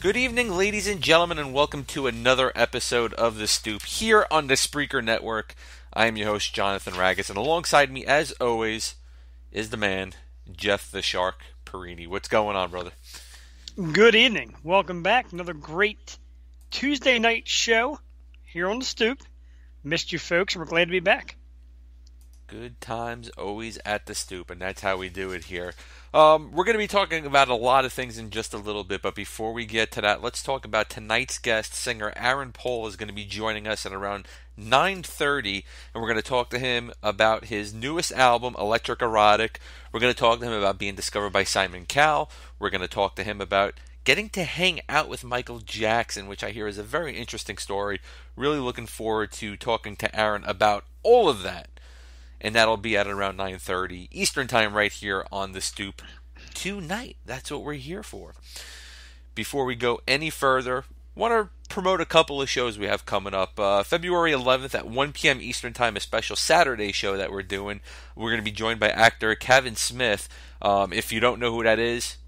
Good evening, ladies and gentlemen, and welcome to another episode of The Stoop here on the Spreaker Network. I am your host, Jonathan Ragus, and alongside me, as always, is the man, Jeff the Shark Porrini. What's going on, brother? Good evening. Welcome back. Another great Tuesday night show here on The Stoop. Missed you folks, and we're glad to be back. Good times always at the Stoop, and that's how we do it here. We're going to be talking about a lot of things in just a little bit, but before we get to that, let's talk about tonight's guest. Singer Aaron Paul is going to be joining us at around 9:30, and we're going to talk to him about his newest album, Electric Erotic. We're going to talk to him about being discovered by Simon Cowell. We're going to talk to him about getting to hang out with Michael Jackson, which I hear is a very interesting story. Really looking forward to talking to Aaron about all of that. And that'll be at around 9:30 Eastern Time right here on The Stoop tonight. That's what we're here for. Before we go any further, want to promote a couple of shows we have coming up. February 11th at 1 p.m. Eastern Time, a special Saturday show that we're doing. We're going to be joined by actor Kevin Smith. If you don't know who that is,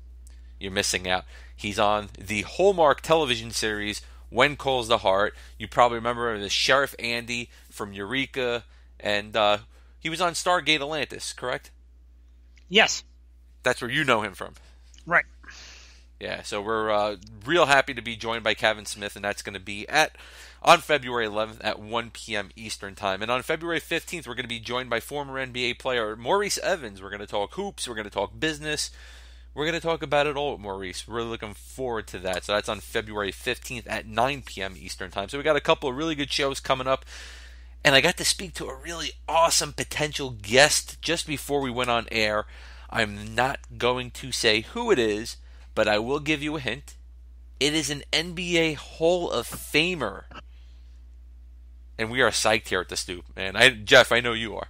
you're missing out. He's on the Hallmark television series When Calls the Heart. You probably remember the Sheriff Andy from Eureka, and he was on Stargate Atlantis, correct? Yes. That's where you know him from. Right. Yeah, so we're real happy to be joined by Kevin Smith, and that's going to be on February 11th at 1 p.m. Eastern Time. And on February 15th, we're going to be joined by former NBA player Maurice Evans. We're going to talk hoops. We're going to talk business. We're going to talk about it all with Maurice. We're really looking forward to that. So that's on February 15th at 9 p.m. Eastern Time. So we got a couple of really good shows coming up. And I got to speak to a really awesome potential guest just before we went on air. I'm not going to say who it is, but I will give you a hint. It is an NBA Hall of Famer. And we are psyched here at the Stoop, man. Jeff, I know you are.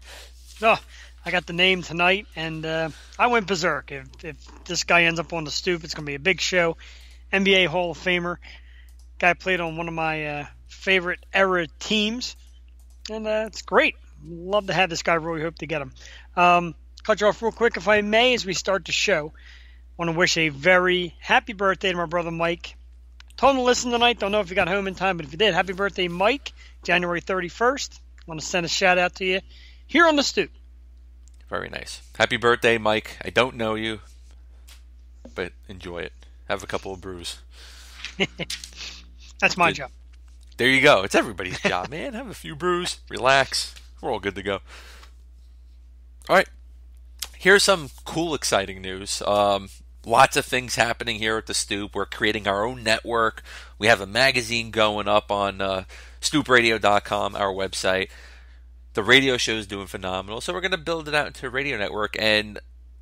Oh, I got the name tonight, and I went berserk. If this guy ends up on the Stoop, it's going to be a big show. NBA Hall of Famer. Guy played on one of my favorite era teams. And it's great. Love to have this guy. Really hope to get him. Cut you off real quick, if I may, as we start the show. Want to wish a very happy birthday to my brother Mike. Told him to listen tonight. Don't know if he got home in time, but if you did, happy birthday, Mike. January 31st. Want to send a shout out to you here on the Stoop. Very nice. Happy birthday, Mike. I don't know you, but enjoy it. Have a couple of brews. That's my job. There you go. It's everybody's job, man. Have a few brews, relax. We're all good to go. All right. Here's some cool, exciting news. Lots of things happening here at the Stoop. We're creating our own network. We have a magazine going up on stoopradio.com, our website. The radio show is doing phenomenal, so we're going to build it out into a radio network. And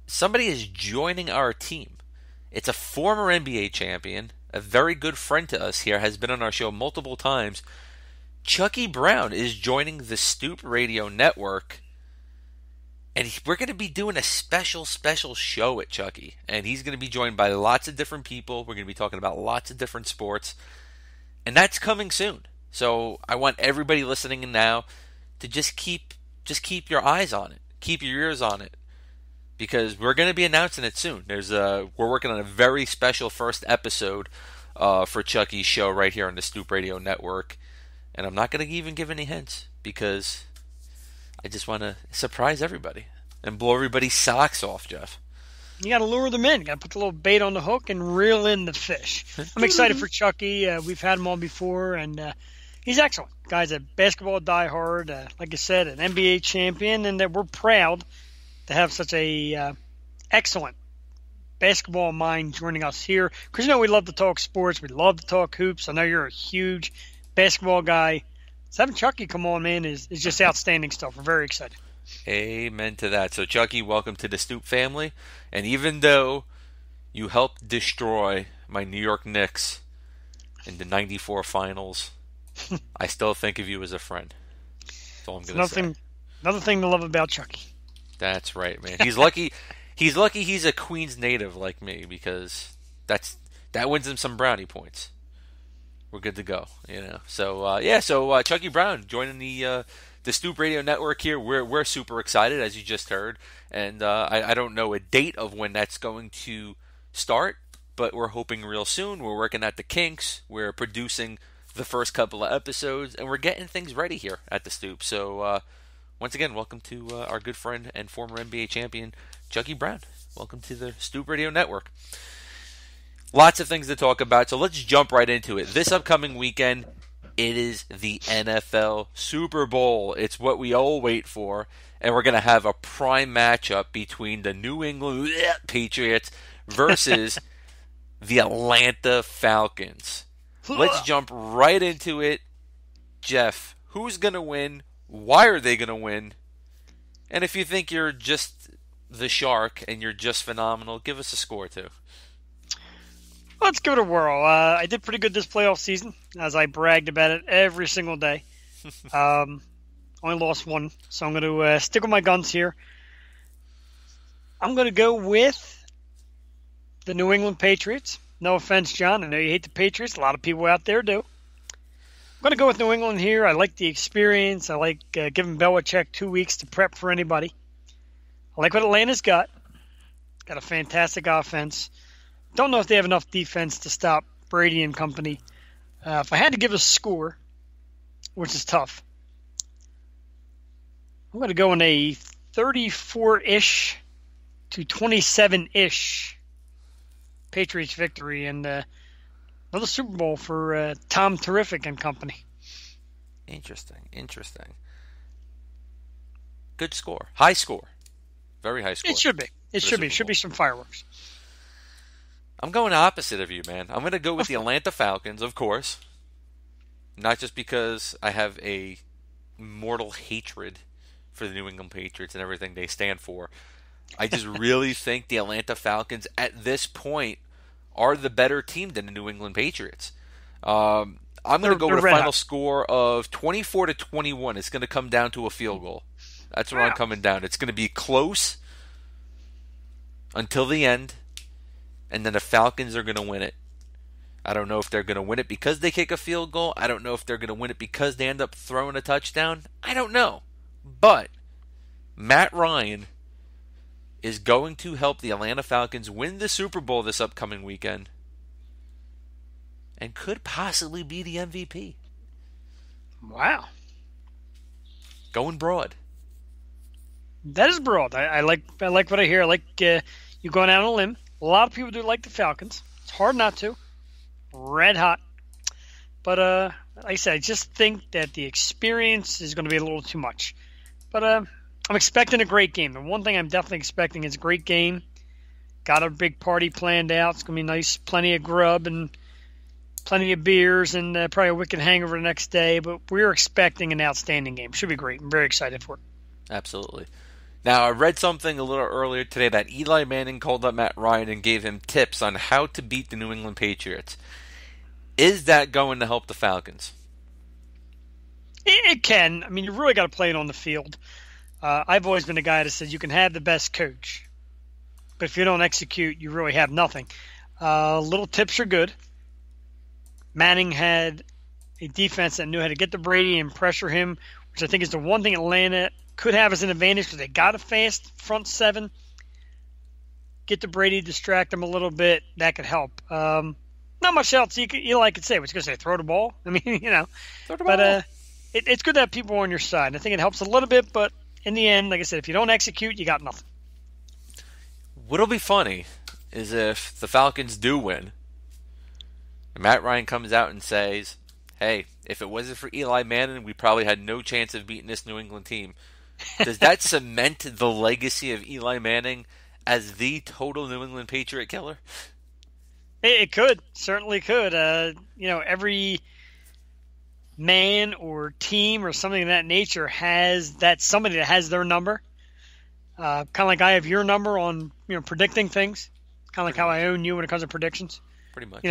somebody is joining our team. It's a former NBA champion. A very good friend to us here, has been on our show multiple times. Chucky Brown is joining the Stoop Radio Network. And we're going to be doing a special show at Chucky. And he's going to be joined by lots of different people. We're going to be talking about lots of different sports. And that's coming soon. So I want everybody listening now to just keep your eyes on it. Keep your ears on it. Because we're going to be announcing it soon. We're working on a very special first episode for Chucky's show right here on the Stoop Radio Network. And I'm not going to even give any hints because I just want to surprise everybody and blow everybody's socks off, Jeff. You got to lure them in. You got to put the little bait on the hook and reel in the fish. I'm excited for Chucky. We've had him on before, and he's excellent. Guy's a basketball diehard, like I said, an NBA champion, and we're proud to have such a excellent basketball mind joining us here. Because, we love to talk sports. We love to talk hoops. I know you're a huge basketball guy. So having Chucky come on, man, is just outstanding stuff. We're very excited. Amen to that. So, Chucky, welcome to the Stoop family. And even though you helped destroy my New York Knicks in the 94 finals, I still think of you as a friend. That's all I'm going to say. Another thing to love about Chucky. That's right, man. He's lucky. He's a Queens native like me because that wins him some brownie points. We're good to go, So Chucky Brown joining the Stoop Radio Network here. We're super excited, as you just heard, and I don't know a date of when that's going to start, but we're hoping real soon. We're working at the kinks. We're producing the first couple of episodes, and we're getting things ready here at the Stoop. So, once again, welcome to our good friend and former NBA champion, Juggy Brown. Welcome to the Stoop Radio Network. Lots of things to talk about, so let's jump right into it. This upcoming weekend, it is the NFL Super Bowl. It's what we all wait for, and we're going to have a prime matchup between the New England Patriots versus the Atlanta Falcons. Let's jump right into it. Jeff, who's going to win? Why are they going to win? And if you think you're just the shark and you're just phenomenal, give us a score too. Let's give it a whirl. I did pretty good this playoff season, as I bragged about it every single day. Only lost one, so I'm going to stick with my guns here. I'm going to go with the New England Patriots. No offense, John. I know you hate the Patriots. A lot of people out there do. I'm going to go with New England here. I like the experience. I like giving Belichick 2 weeks to prep for anybody. I like what Atlanta's got. Got a fantastic offense. Don't know if they have enough defense to stop Brady and company. If I had to give a score, which is tough, I'm going to go in a 34-ish to 27-ish Patriots victory and another Super Bowl for Tom Terrific and company. Interesting. Good score. High score. Very high score. It should be. It should be some fireworks. I'm going opposite of you, man. I'm going to go with the Atlanta Falcons, of course. Not just because I have a mortal hatred for the New England Patriots and everything they stand for. I just really think the Atlanta Falcons, at this point, are the better team than the New England Patriots. I'm going to go with a final score of 24-21. It's going to come down to a field goal. That's where I'm coming down. It's going to be close until the end. And then the Falcons are going to win it. I don't know if they're going to win it because they kick a field goal. I don't know if they're going to win it because they end up throwing a touchdown. I don't know. But Matt Ryan is going to help the Atlanta Falcons win the Super Bowl this upcoming weekend. And could possibly be the MVP. Wow. Going broad. That is broad. I like what I hear. I like you going out on a limb. A lot of people do like the Falcons. It's hard not to. Red hot. But like I said, I just think that the experience is going to be a little too much. But I'm expecting a great game. The one thing I'm definitely expecting is a great game. Got a big party planned out. It's going to be nice. Plenty of grub and plenty of beers and probably a wicked hangover the next day. But we're expecting an outstanding game. Should be great. I'm very excited for it. Absolutely. Now, I read something a little earlier today that Eli Manning called up Matt Ryan and gave him tips on how to beat the New England Patriots. Is that going to help the Falcons? It can. I mean, you really got to play it on the field. I've always been a guy that said you can have the best coach, but if you don't execute, you really have nothing. Little tips are good. Manning had a defense that knew how to get to Brady and pressure him, which I think is the one thing Atlanta could have as an advantage because they got a fast front seven. Get to Brady, distract him a little bit. That could help. Not much else Eli could say. What's going to say? Throw the ball? I mean, Throw the ball. It's good to have people on your side. I think it helps a little bit, but in the end, like I said, if you don't execute, you got nothing. What'll be funny is if the Falcons do win, and Matt Ryan comes out and says, hey, if it wasn't for Eli Manning, we probably had no chance of beating this New England team. Does that cement the legacy of Eli Manning as the total New England Patriot killer? It could. Certainly could. Every man or team or something of that nature has somebody that has their number. Kind of like I have your number on predicting things. Kind of like how I own you when it comes to predictions. Pretty much.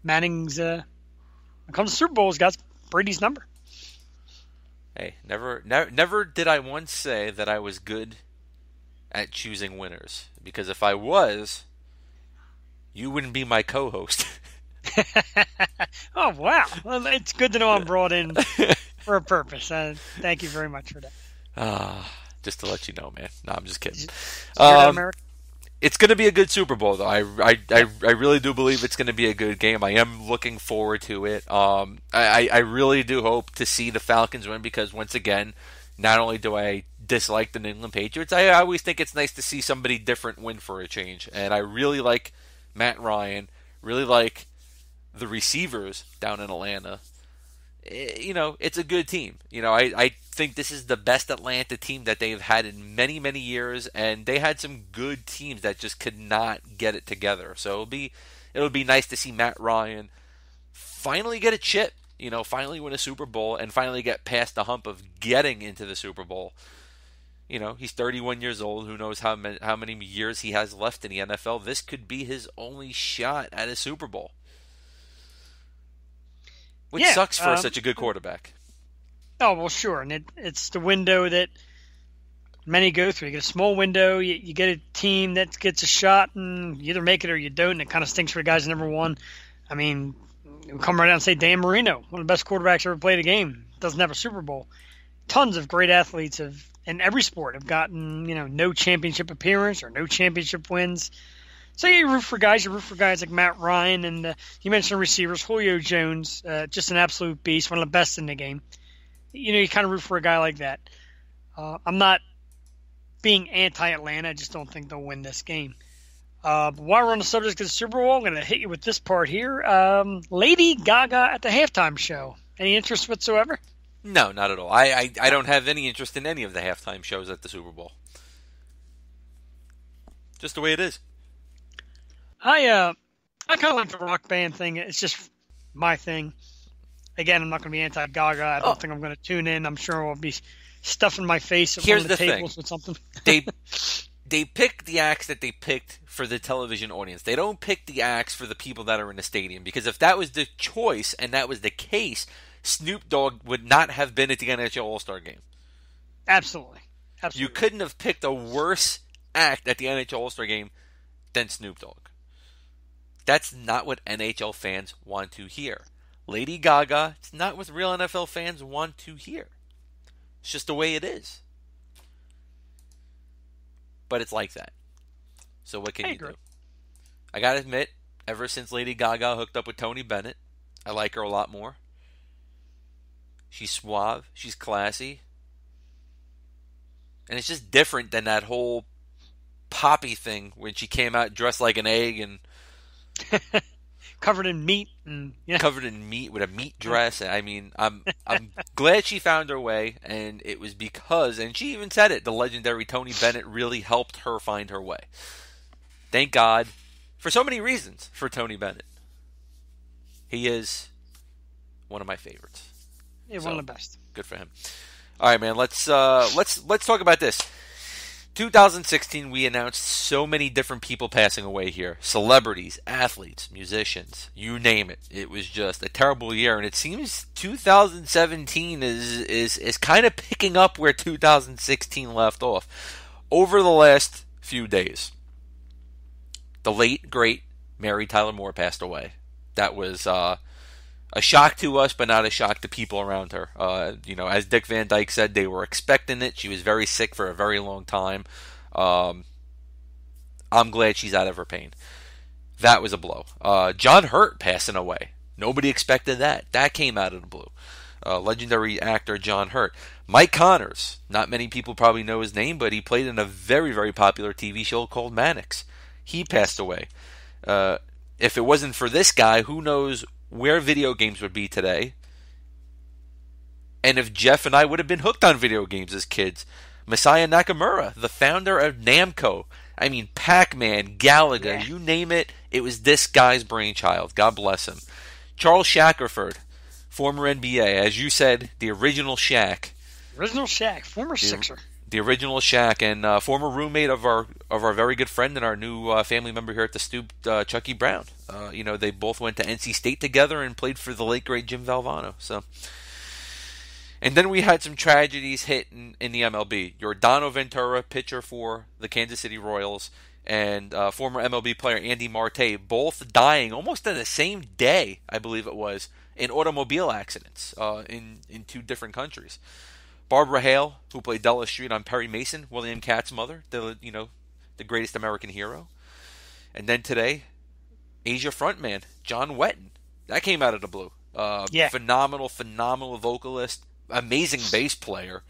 Manning's when it comes to Super Bowls, got Brady's number. Hey, never did I once say that I was good at choosing winners. Because if I was, you wouldn't be my co-host. Oh, wow. Well, it's good to know I'm brought in for a purpose. Thank you very much for that. Just to let you know, man. No, I'm just kidding. It's going to be a good Super Bowl, though. I really do believe it's going to be a good game. I am looking forward to it. I really do hope to see the Falcons win because, once again, not only do I dislike the England Patriots, I always think it's nice to see somebody different win for a change. And I really like Matt Ryan, really like the receivers down in Atlanta. It's a good team. I think this is the best Atlanta team that they've had in many, many years, and they had some good teams that just could not get it together. So it'll be nice to see Matt Ryan finally get a chip, finally win a Super Bowl, and finally get past the hump of getting into the Super Bowl. He's 31 years old. Who knows how many years he has left in the NFL? This could be his only shot at a Super Bowl. Which sucks for such a good quarterback. Oh, well, sure. And it's the window that many go through. You get a small window, you get a team that gets a shot, and you either make it or you don't, and it kind of stinks for guys that never won. I mean, we'll come right out and say Dan Marino, one of the best quarterbacks ever played a game, doesn't have a Super Bowl. Tons of great athletes in every sport have gotten, no championship appearance or no championship wins. So you root for guys. You root for guys like Matt Ryan, and you mentioned receivers, Julio Jones, just an absolute beast, one of the best in the game. You kind of root for a guy like that. I'm not being anti-Atlanta. I just don't think they'll win this game. But while we're on the subject of the Super Bowl, I'm going to hit you with this part here. Lady Gaga at the halftime show. Any interest whatsoever? No, not at all. I don't have any interest in any of the halftime shows at the Super Bowl. Just the way it is. I kind of like the rock band thing. It's just my thing. Again, I'm not going to be anti-Gaga. I don't think I'm going to tune in. I'm sure I'll be stuffing my face at one of the tables with something. They pick the acts that they picked for the television audience. They don't pick the acts for the people that are in the stadium. Because if that was the choice and that was the case, Snoop Dogg would not have been at the NHL All-Star Game. Absolutely. You couldn't have picked a worse act at the NHL All-Star Game than Snoop Dogg. That's not what NHL fans want to hear. Lady Gaga, it's not what real NFL fans want to hear. It's just the way it is. But it's like that. So what can you do? I gotta admit, ever since Lady Gaga hooked up with Tony Bennett, I like her a lot more. She's suave. She's classy. And it's just different than that whole Poppy thing when she came out dressed like an egg and covered in meat covered in meat with a meat dress. I mean, I'm glad she found her way, and it was because, and she even said it, the legendary Tony Bennett really helped her find her way. Thank God for so many reasons for Tony Bennett. He is one of my favorites. Yeah, one of the best. Good for him. All right, man. Let's talk about this. 2016, we announced so many different people passing away here. Celebrities, athletes, musicians, you name it. It was just a terrible year, and it seems 2017 is kind of picking up where 2016 left off. Over the last few days, the late, great Mary Tyler Moore passed away. That was a shock to us, but not a shock to people around her. As Dick Van Dyke said, they were expecting it. She was very sick for a very long time. I'm glad she's out of her pain. That was a blow. John Hurt passing away. Nobody expected that. That came out of the blue. Legendary actor John Hurt. Mike Connors. Not many people probably know his name, but he played in a very, very popular TV show called Mannix. He passed away. If it wasn't for this guy, who knows where video games would be today, and if Jeff and I would have been hooked on video games as kids. Masaya Nakamura, the founder of Namco. I mean, Pac-Man, Galaga, you name it, it was this guy's brainchild. God bless him. Charles Shackelford, former NBA, as you said, the original Shaq. Former Sixer. The original Shaq, and former roommate of our very good friend and our new family member here at the Stoop, Chucky Brown. They both went to NC State together and played for the late great Jim Valvano. So, and then we had some tragedies hit in the MLB. Yordano Ventura, pitcher for the Kansas City Royals, and former MLB player Andy Marte, both dying almost on the same day, I believe it was, in automobile accidents in two different countries. Barbara Hale, who played Della Street on Perry Mason, William Katz's mother, the the greatest American hero. And then today, Asia frontman, John Wetton. That came out of the blue. Yeah. Phenomenal vocalist, amazing bass player.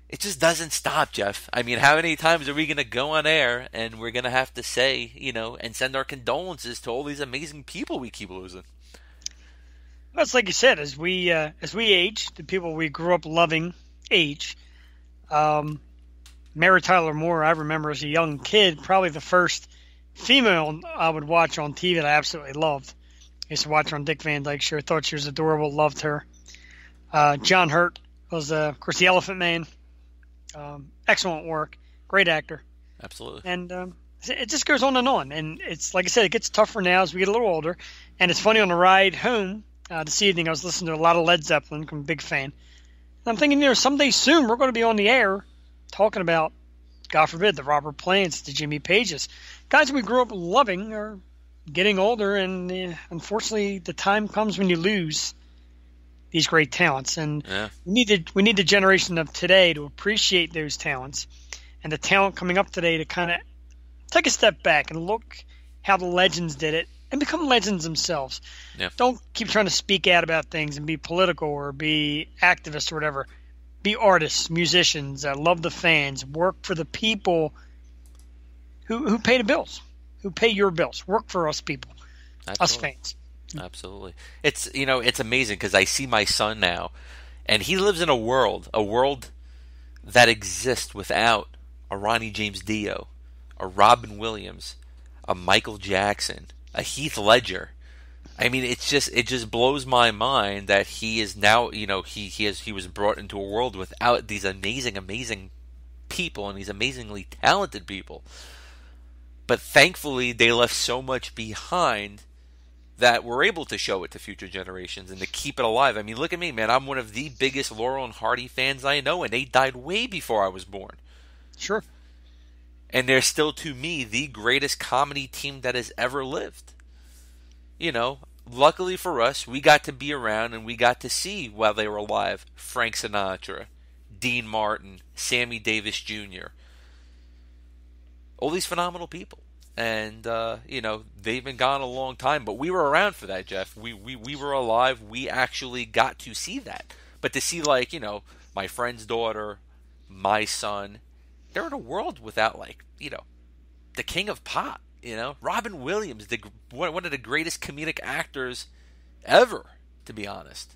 It just doesn't stop, Jeff. I mean, how many times are we going to go on air and we're going to have to say, and send our condolences to all these amazing people we keep losing? Well, it's like you said, as we age, the people we grew up loving age. Mary Tyler Moore, I remember as a young kid, probably the first female I would watch on TV that I absolutely loved. I used to watch her on Dick Van Dyke Show. I thought she was adorable, loved her. John Hurt was, of course, the Elephant Man. Excellent work. Great actor. Absolutely. And it just goes on. And it's, like I said, it gets tougher now as we get a little older. And it's funny, on the ride home this evening, I was listening to a lot of Led Zeppelin. I'm a big fan. And I'm thinking, someday soon we're going to be on the air talking about, God forbid, the Robert Plants, the Jimmy Pages. Guys we grew up loving are getting older, and unfortunately the time comes when you lose these great talents. And we need the generation of today to appreciate those talents, and the talent coming up today to kind of take a step back and look how the legends did it and become legends themselves. Yeah. Don't keep trying to speak out about things and be political or be activists or whatever. Be artists, musicians, love the fans, work for the people who pay the bills, who pay your bills. Work for us people, Absolutely. Us fans. Absolutely. It's it's amazing because I see my son now, and he lives in a world that exists without a Ronnie James Dio, a Robin Williams, a Michael Jackson, a Heath Ledger. I mean, it just blows my mind that he is now, he was brought into a world without these amazing people and these amazingly talented people. But thankfully, they left so much behind that we're able to show it to future generations and to keep it alive. I mean, look at me, man. I'm one of the biggest Laurel and Hardy fans I know, and they died way before I was born. Sure. And they're still, to me, the greatest comedy team that has ever lived. Luckily for us, we got to be around and we got to see, while they were alive, Frank Sinatra, Dean Martin, Sammy Davis Jr., all these phenomenal people. And, they've been gone a long time, but we were around for that, Jeff. We were alive. We actually got to see that. But to see, my friend's daughter, my son, they're in a world without, the king of pop. Robin Williams, one of the greatest comedic actors ever, to be honest.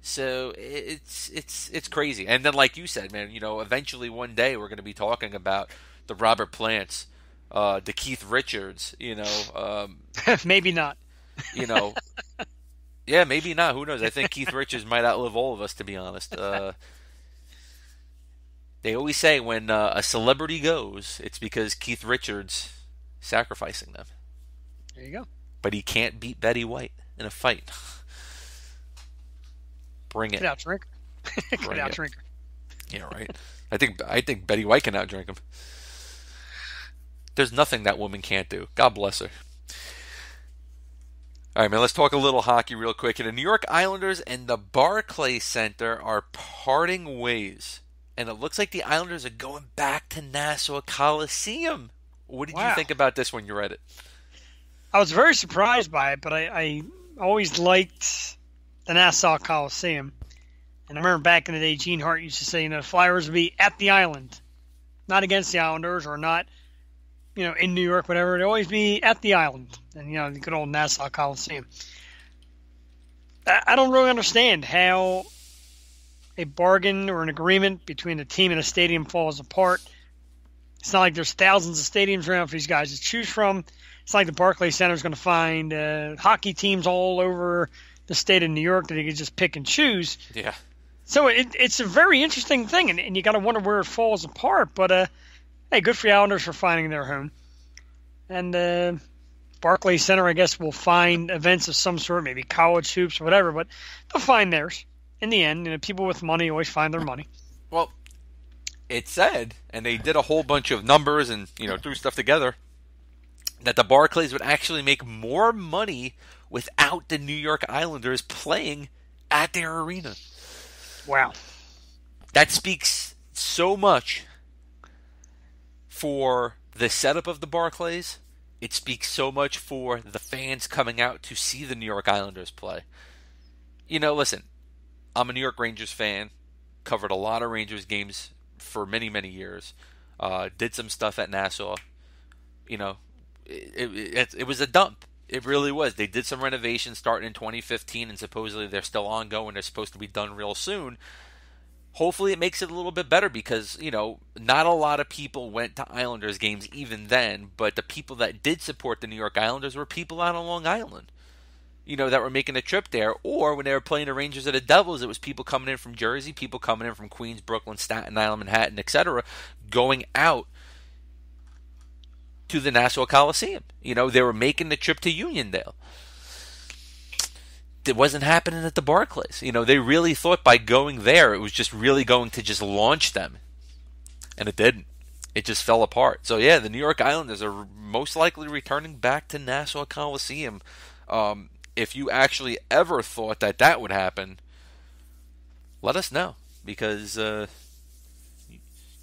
So it's crazy. And then, like you said, man, eventually one day we're going to be talking about the Robert Plants, the Keith Richards, Maybe not. Yeah, maybe not. Who knows? I think Keith Richards might outlive all of us, to be honest. They always say when a celebrity goes, it's because Keith Richards sacrificing them. There you go. But he can't beat Betty White in a fight. Bring it. Get out, drink. Get out, drink. Yeah, right. I think Betty White can outdrink him. There's nothing that woman can't do. God bless her. All right, man, let's talk a little hockey real quick. And the New York Islanders and the Barclays Center are parting ways. And it looks like the Islanders are going back to Nassau Coliseum. What did you think about this when you read it? I was very surprised by it, but I always liked the Nassau Coliseum. And I remember back in the day, Gene Hart used to say, the Flyers would be at the island, not against the Islanders or not, in New York, whatever. They'd always be at the island. And, the good old Nassau Coliseum. I don't really understand how a bargain or an agreement between a team and a stadium falls apart. It's not like there's thousands of stadiums around for these guys to choose from. It's not like the Barclays Center is going to find hockey teams all over the state of New York that they can just pick and choose. Yeah. So it's a very interesting thing, and you got to wonder where it falls apart. But, hey, good for the Islanders for finding their home. And Barclays Center, I guess, will find events of some sort, maybe college hoops or whatever, but they'll find theirs. In the end, people with money always find their money. Well, it said, and they did a whole bunch of numbers and, threw stuff together, that the Barclays would actually make more money without the New York Islanders playing at their arena. Wow. That speaks so much for the setup of the Barclays, it speaks so much for the fans coming out to see the New York Islanders play. Listen, I'm a New York Rangers fan, covered a lot of Rangers games for many, many years, did some stuff at Nassau. It was a dump. It really was. They did some renovations starting in 2015, and supposedly they're still ongoing. They're supposed to be done real soon. Hopefully it makes it a little bit better because, not a lot of people went to Islanders games even then, but the people that did support the New York Islanders were people out on Long Island, that were making a trip there. Or when they were playing the Rangers or the Devils, it was people coming in from Jersey, people coming in from Queens, Brooklyn, Staten Island, Manhattan, etc., going out to the Nassau Coliseum. They were making the trip to Uniondale. It wasn't happening at the Barclays. They really thought by going there, it was just really going to just launch them. And it didn't. It just fell apart. So, yeah, the New York Islanders are most likely returning back to Nassau Coliseum. If you actually ever thought that would happen, let us know. Because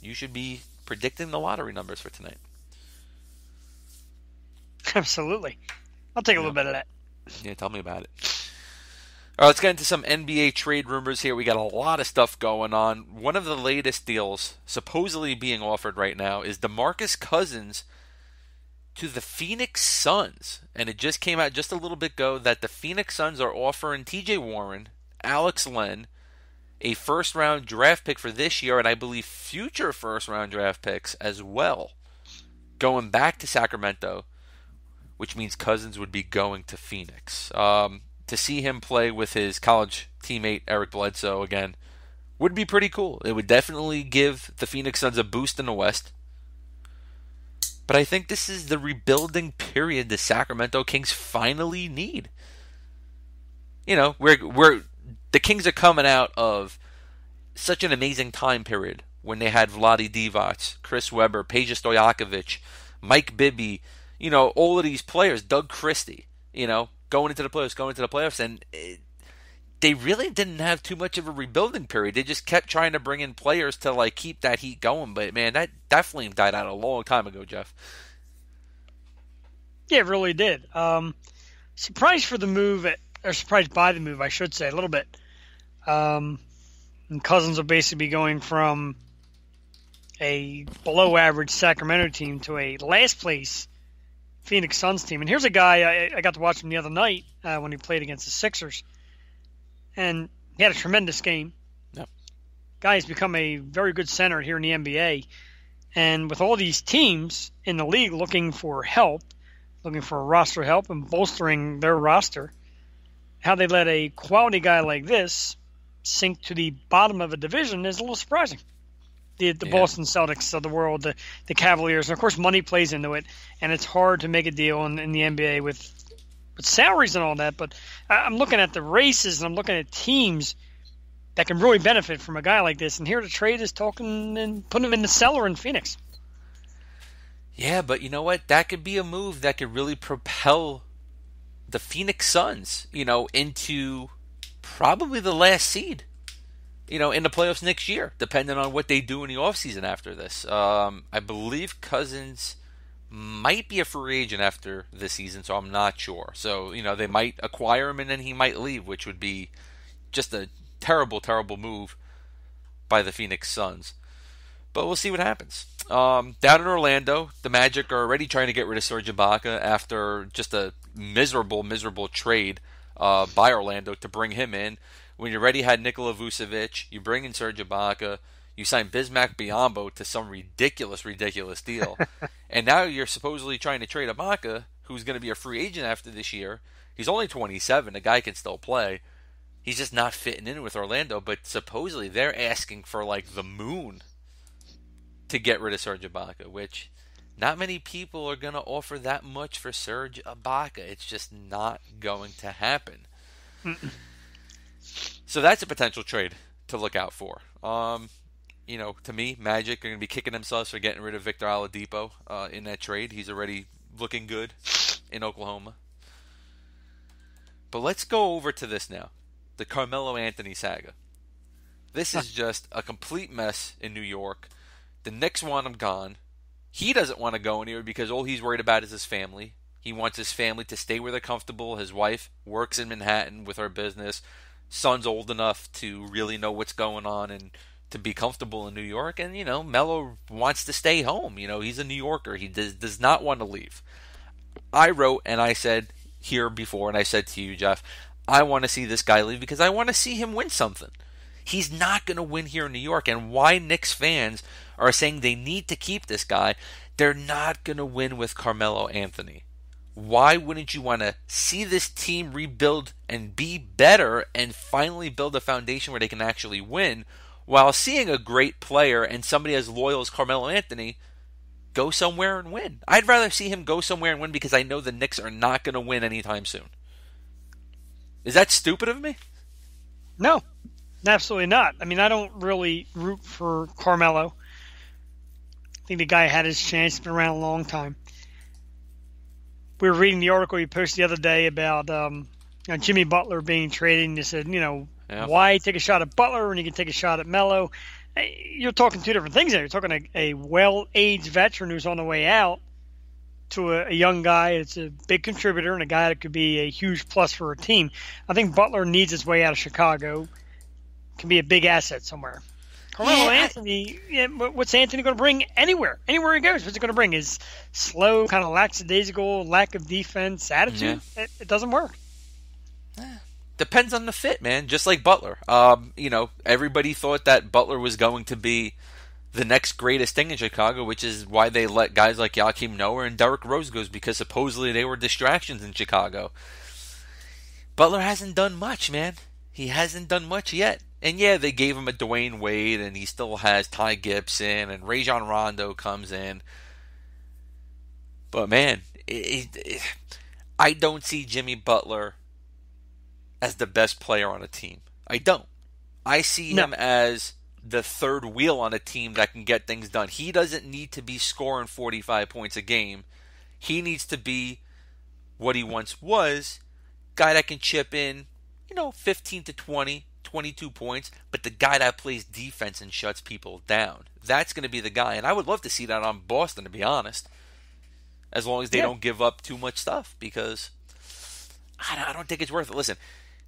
you should be predicting the lottery numbers for tonight. Absolutely. I'll take a little bit of that. Yeah, tell me about it. All right, let's get into some NBA trade rumors here. We got a lot of stuff going on. One of the latest deals supposedly being offered right now is DeMarcus Cousins to the Phoenix Suns. And it just came out just a little bit ago that the Phoenix Suns are offering TJ Warren, Alex Len, a first-round draft pick for this year, and I believe future first-round draft picks as well, going back to Sacramento, which means Cousins would be going to Phoenix. To see him play with his college teammate Eric Bledsoe again would be pretty cool. It would definitely give the Phoenix Suns a boost in the West. But I think this is the rebuilding period the Sacramento Kings finally need. Where the Kings are coming out of such an amazing time period when they had Vlade Divac, Chris Webber, Peja Stojakovic, Mike Bibby, all of these players, Doug Christie, going into the playoffs, and they really didn't have too much of a rebuilding period. They just kept trying to bring in players to keep that heat going, but man, that definitely died out a long time ago, Jeff. Yeah, it really did. Surprised for the move, or surprised by the move, I should say, a little bit. And Cousins will basically be going from a below-average Sacramento team to a last-place Phoenix Suns team. And here's a guy, I got to watch him the other night when he played against the Sixers. And he had a tremendous game. Yep. Guy's become a very good center here in the NBA. And with all these teams in the league looking for help, looking for roster help and bolstering their roster, how they let a quality guy like this sink to the bottom of a division is a little surprising. The Boston Celtics of the world, the Cavaliers, and of course money plays into it, and it's hard to make a deal in the NBA with salaries and all that. But I'm looking at the races and I'm looking at teams that can really benefit from a guy like this. And here the trade is talking and putting him in the cellar in Phoenix. Yeah, but you know what? That could be a move that could really propel the Phoenix Suns, into probably the last seed. In the playoffs next year, depending on what they do in the offseason after this. I believe Cousins might be a free agent after this season, so I'm not sure. So, they might acquire him and then he might leave, which would be just a terrible, terrible move by the Phoenix Suns. But we'll see what happens. Down in Orlando, the Magic are already trying to get rid of Serge Ibaka after just a miserable, miserable trade by Orlando to bring him in. When you already had Nikola Vucevic, you bring in Serge Ibaka, you sign Bismack Biyombo to some ridiculous, ridiculous deal. And now you're supposedly trying to trade Ibaka, who's going to be a free agent after this year. He's only 27. The guy can still play. He's just not fitting in with Orlando, but supposedly they're asking for the moon to get rid of Serge Ibaka, which not many people are going to offer that much for Serge Ibaka. It's just not going to happen. So that's a potential trade to look out for. To me, Magic are going to be kicking themselves for getting rid of Victor Oladipo in that trade. He's already looking good in Oklahoma. But let's go over to this now. The Carmelo Anthony saga. This is just a complete mess in New York. The Knicks want him gone. He doesn't want to go anywhere because all he's worried about is his family. He wants his family to stay where they're comfortable. His wife works in Manhattan with her business. Son's old enough to really know what's going on and to be comfortable in New York. And, Melo wants to stay home. He's a New Yorker. He does not want to leave. I wrote and I said here before, and I said to you, Jeff, I want to see this guy leave because I want to see him win something. He's not going to win here in New York. And why Knicks fans are saying they need to keep this guy, they're not going to win with Carmelo Anthony. Why wouldn't you want to see this team rebuild and be better and finally build a foundation where they can actually win while seeing a great player and somebody as loyal as Carmelo Anthony go somewhere and win? I'd rather see him go somewhere and win because I know the Knicks are not going to win anytime soon. Is that stupid of me? No, absolutely not. I mean, I don't really root for Carmelo. I think the guy had his chance. He's been around a long time. We were reading the article you posted the other day about Jimmy Butler being traded, and you said, why take a shot at Butler when you can take a shot at Melo? You're talking two different things there. You're talking a well-aged veteran who's on the way out to a young guy that's a big contributor and a guy that could be a huge plus for a team. I think Butler needs his way out of Chicago. Can be a big asset somewhere. Carmelo Anthony, what's Anthony going to bring anywhere? Anywhere he goes, what's he going to bring? His slow, kind of lackadaisical, lack of defense attitude? Yeah. It doesn't work. Depends on the fit, man. Just like Butler. Everybody thought that Butler was going to be the next greatest thing in Chicago, which is why they let guys like Joakim Noah and Derrick Rose go, because supposedly they were distractions in Chicago. Butler hasn't done much, man. He hasn't done much yet. And yeah, they gave him a Dwayne Wade, and he still has Ty Gibson, and Rajon Rondo comes in. But man, I don't see Jimmy Butler as the best player on a team. I don't. I see him as the third wheel on a team that can get things done. He doesn't need to be scoring 45 points a game. He needs to be what he once was, guy that can chip in, 15 to 20, 22 points, but the guy that plays defense and shuts people down. That's going to be the guy. And I would love to see that on Boston, to be honest, as long as they don't give up too much stuff, because I don't think it's worth it. Listen,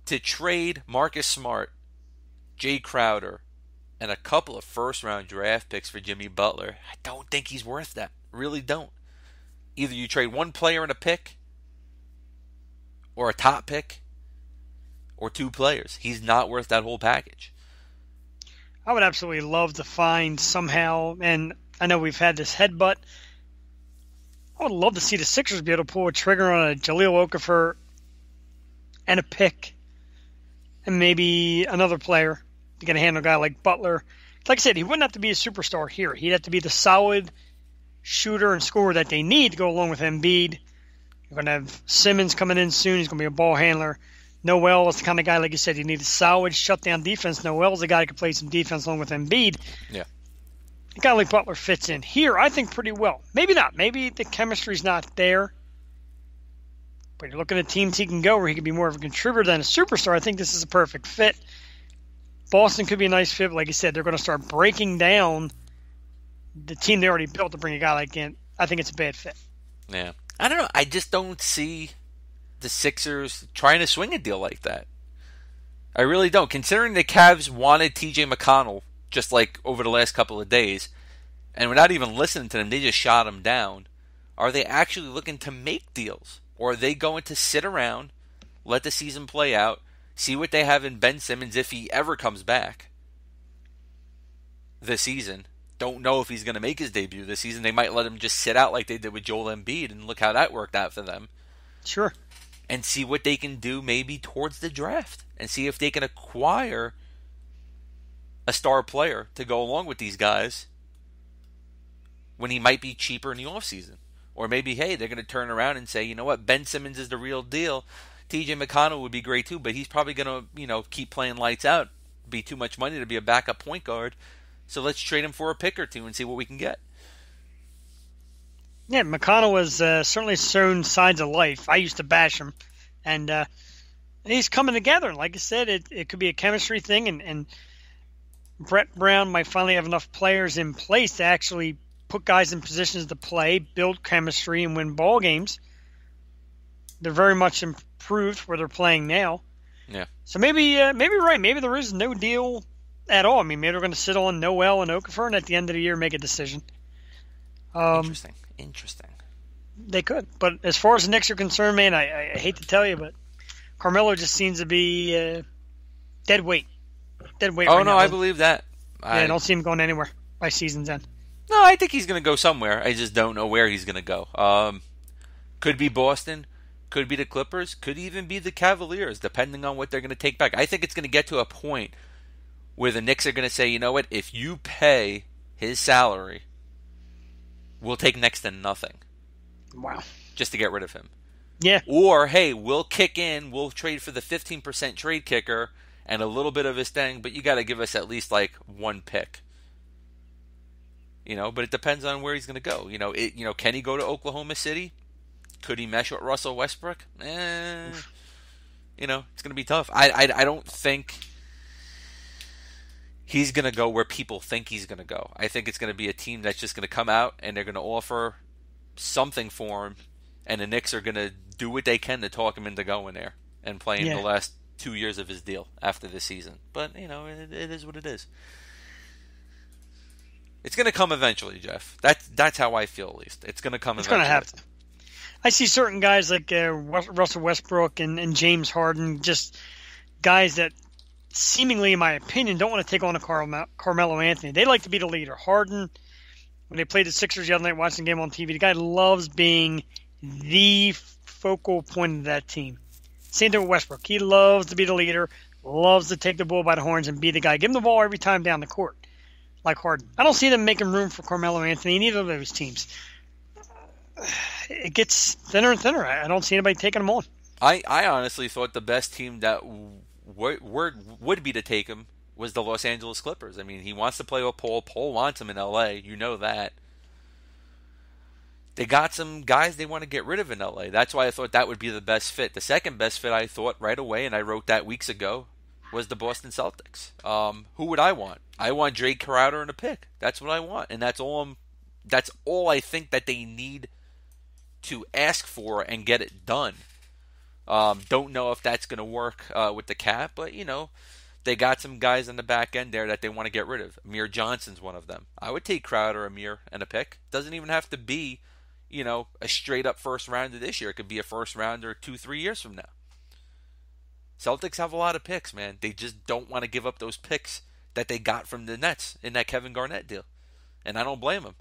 to trade Marcus Smart, Jay Crowder, and a couple of first-round draft picks for Jimmy Butler, I don't think he's worth that. Really don't. Either you trade one player and a pick, or a top pick, or two players. He's not worth that whole package. I would absolutely love to find somehow, and I know we've had this headbutt, I would love to see the Sixers be able to pull a trigger on a Jahlil Okafor and a pick, and maybe another player to get a handle a guy like Butler. Like I said, he wouldn't have to be a superstar here. He'd have to be the solid shooter and scorer that they need to go along with Embiid. You're going to have Simmons coming in soon. He's going to be a ball handler. Noel is the kind of guy, like you said, you need a solid shutdown defense. Noel's the guy who can play some defense along with Embiid. Yeah. A guy like Butler fits in here, I think, pretty well. Maybe not. Maybe the chemistry's not there. But you're looking at teams he can go where he can be more of a contributor than a superstar. I think this is a perfect fit. Boston could be a nice fit. Like you said, they're going to start breaking down the team they already built to bring a guy like in. I think it's a bad fit. Yeah. I don't know. I just don't see the Sixers trying to swing a deal like that. I really don't. Considering the Cavs wanted TJ McConnell just like over the last couple of days, and without even listening to them, they just shot him down. Are they actually looking to make deals? Or are they going to sit around, let the season play out, see what they have in Ben Simmons if he ever comes back this season? Don't know if he's going to make his debut this season. They might let him just sit out like they did with Joel Embiid, and look how that worked out for them. Sure. And see what they can do maybe towards the draft, and see if they can acquire a star player to go along with these guys when he might be cheaper in the offseason. Or maybe, hey, they're going to turn around and say, you know what, Ben Simmons is the real deal. TJ McConnell would be great too, but he's probably going to, keep playing lights out. Be too much money to be a backup point guard. So let's trade him for a pick or two and see what we can get. Yeah, McConnell has certainly shown signs of life. I used to bash him. And he's coming together. Like I said, it could be a chemistry thing, and Brett Brown might finally have enough players in place to actually put guys in positions to play, build chemistry, and win ball games. They're very much improved where they're playing now. Yeah. So maybe right. Maybe there is no deal at all. I mean, maybe they're going to sit on Noel and Okafor, and at the end of the year make a decision. Interesting. They could. But as far as the Knicks are concerned, man, I hate to tell you, but Carmelo just seems to be dead weight. Oh, right no, now. I believe that. I don't see him going anywhere by season's end. No, I think he's going to go somewhere. I just don't know where he's going to go. Could be Boston. Could be the Clippers. Could even be the Cavaliers, depending on what they're going to take back. I think it's going to get to a point where the Knicks are going to say, you know what, if you pay his salary, we'll take next to nothing. Wow. Just to get rid of him. Yeah. Or, hey, we'll kick in, we'll trade for the 15% trade kicker and a little bit of his thing, but you got to give us at least like one pick. But it depends on where he's going to go. Can he go to Oklahoma City? Could he mesh with Russell Westbrook? It's going to be tough. I don't think he's going to go where people think he's going to go. I think it's going to be a team that's just going to come out and they're going to offer something for him, and the Knicks are going to do what they can to talk him into going there and playing the last 2 years of his deal after this season. But, it is what it is. It's going to come eventually, Jeff. That's how I feel, at least. It's going to come eventually. It's going to have to. I see certain guys like Russell Westbrook and James Harden, just guys that seemingly, in my opinion, don't want to take on a Carmelo Anthony. They like to be the leader. Harden, when they played the Sixers the other night watching the game on TV, the guy loves being the focal point of that team. Same thing with Westbrook. He loves to be the leader, loves to take the bull by the horns and be the guy. Give him the ball every time down the court, like Harden. I don't see them making room for Carmelo Anthony in either of those teams. It gets thinner and thinner. I don't see anybody taking him on. I honestly thought the best team that would be to take him was the Los Angeles Clippers. I mean, he wants to play with Paul. Paul wants him in L.A. You know that. They got some guys they want to get rid of in L.A. That's why I thought that would be the best fit. The second best fit I thought right away, and I wrote that weeks ago, was the Boston Celtics. Who would I want? I want Jay Crowder in a pick. That's what I want, and that's all I think that they need to ask for and get it done. Don't know if that's going to work with the cap, but they got some guys in the back end there that they want to get rid of. Amir Johnson's one of them. I would take Crowder, Amir, and a pick. Doesn't even have to be, a straight up first rounder this year. It could be a first rounder 2-3 years from now. Celtics have a lot of picks, man. They just don't want to give up those picks that they got from the Nets in that Kevin Garnett deal, and I don't blame them.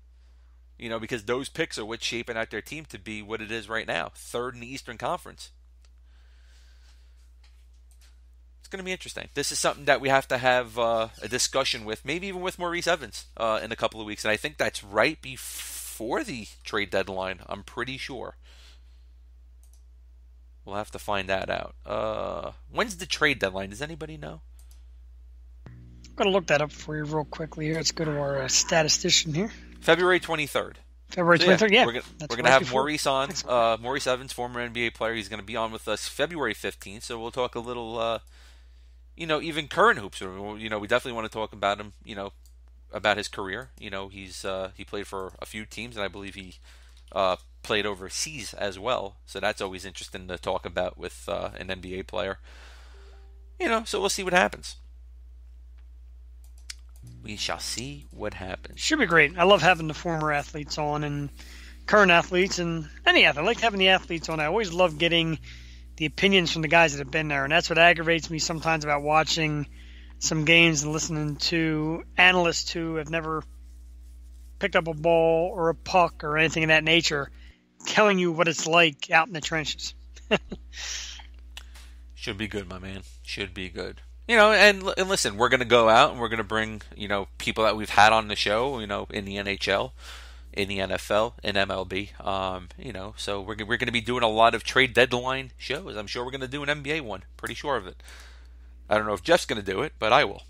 Because those picks are what's shaping out their team to be what it is right now, third in the Eastern Conference. It's going to be interesting. This is something that we have to have a discussion with, maybe even with Maurice Evans in a couple of weeks. And I think that's right before the trade deadline, I'm pretty sure. We'll have to find that out. When's the trade deadline? Does anybody know? I'm going to look that up for you real quickly here. Let's go to our statistician here. February 23rd. February 23rd, yeah. We're going to have Maurice on. Maurice Evans, former NBA player. He's going to be on with us February 15th. So we'll talk a little, even current hoops. We definitely want to talk about him, about his career. He played for a few teams, and I believe he played overseas as well. So that's always interesting to talk about with an NBA player. So we'll see what happens. We shall see what happens. Should be great. I love having the former athletes on and current athletes and any athlete. I like having the athletes on. I always love getting the opinions from the guys that have been there. And that's what aggravates me sometimes about watching some games and listening to analysts who have never picked up a ball or a puck or anything of that nature telling you what it's like out in the trenches. Should be good, my man. Should be good. And listen, we're going to go out and we're going to bring, people that we've had on the show, in the NHL, in the NFL, in MLB, so we're going to be doing a lot of trade deadline shows. I'm sure we're going to do an NBA one. Pretty sure of it. I don't know if Jeff's going to do it, but I will.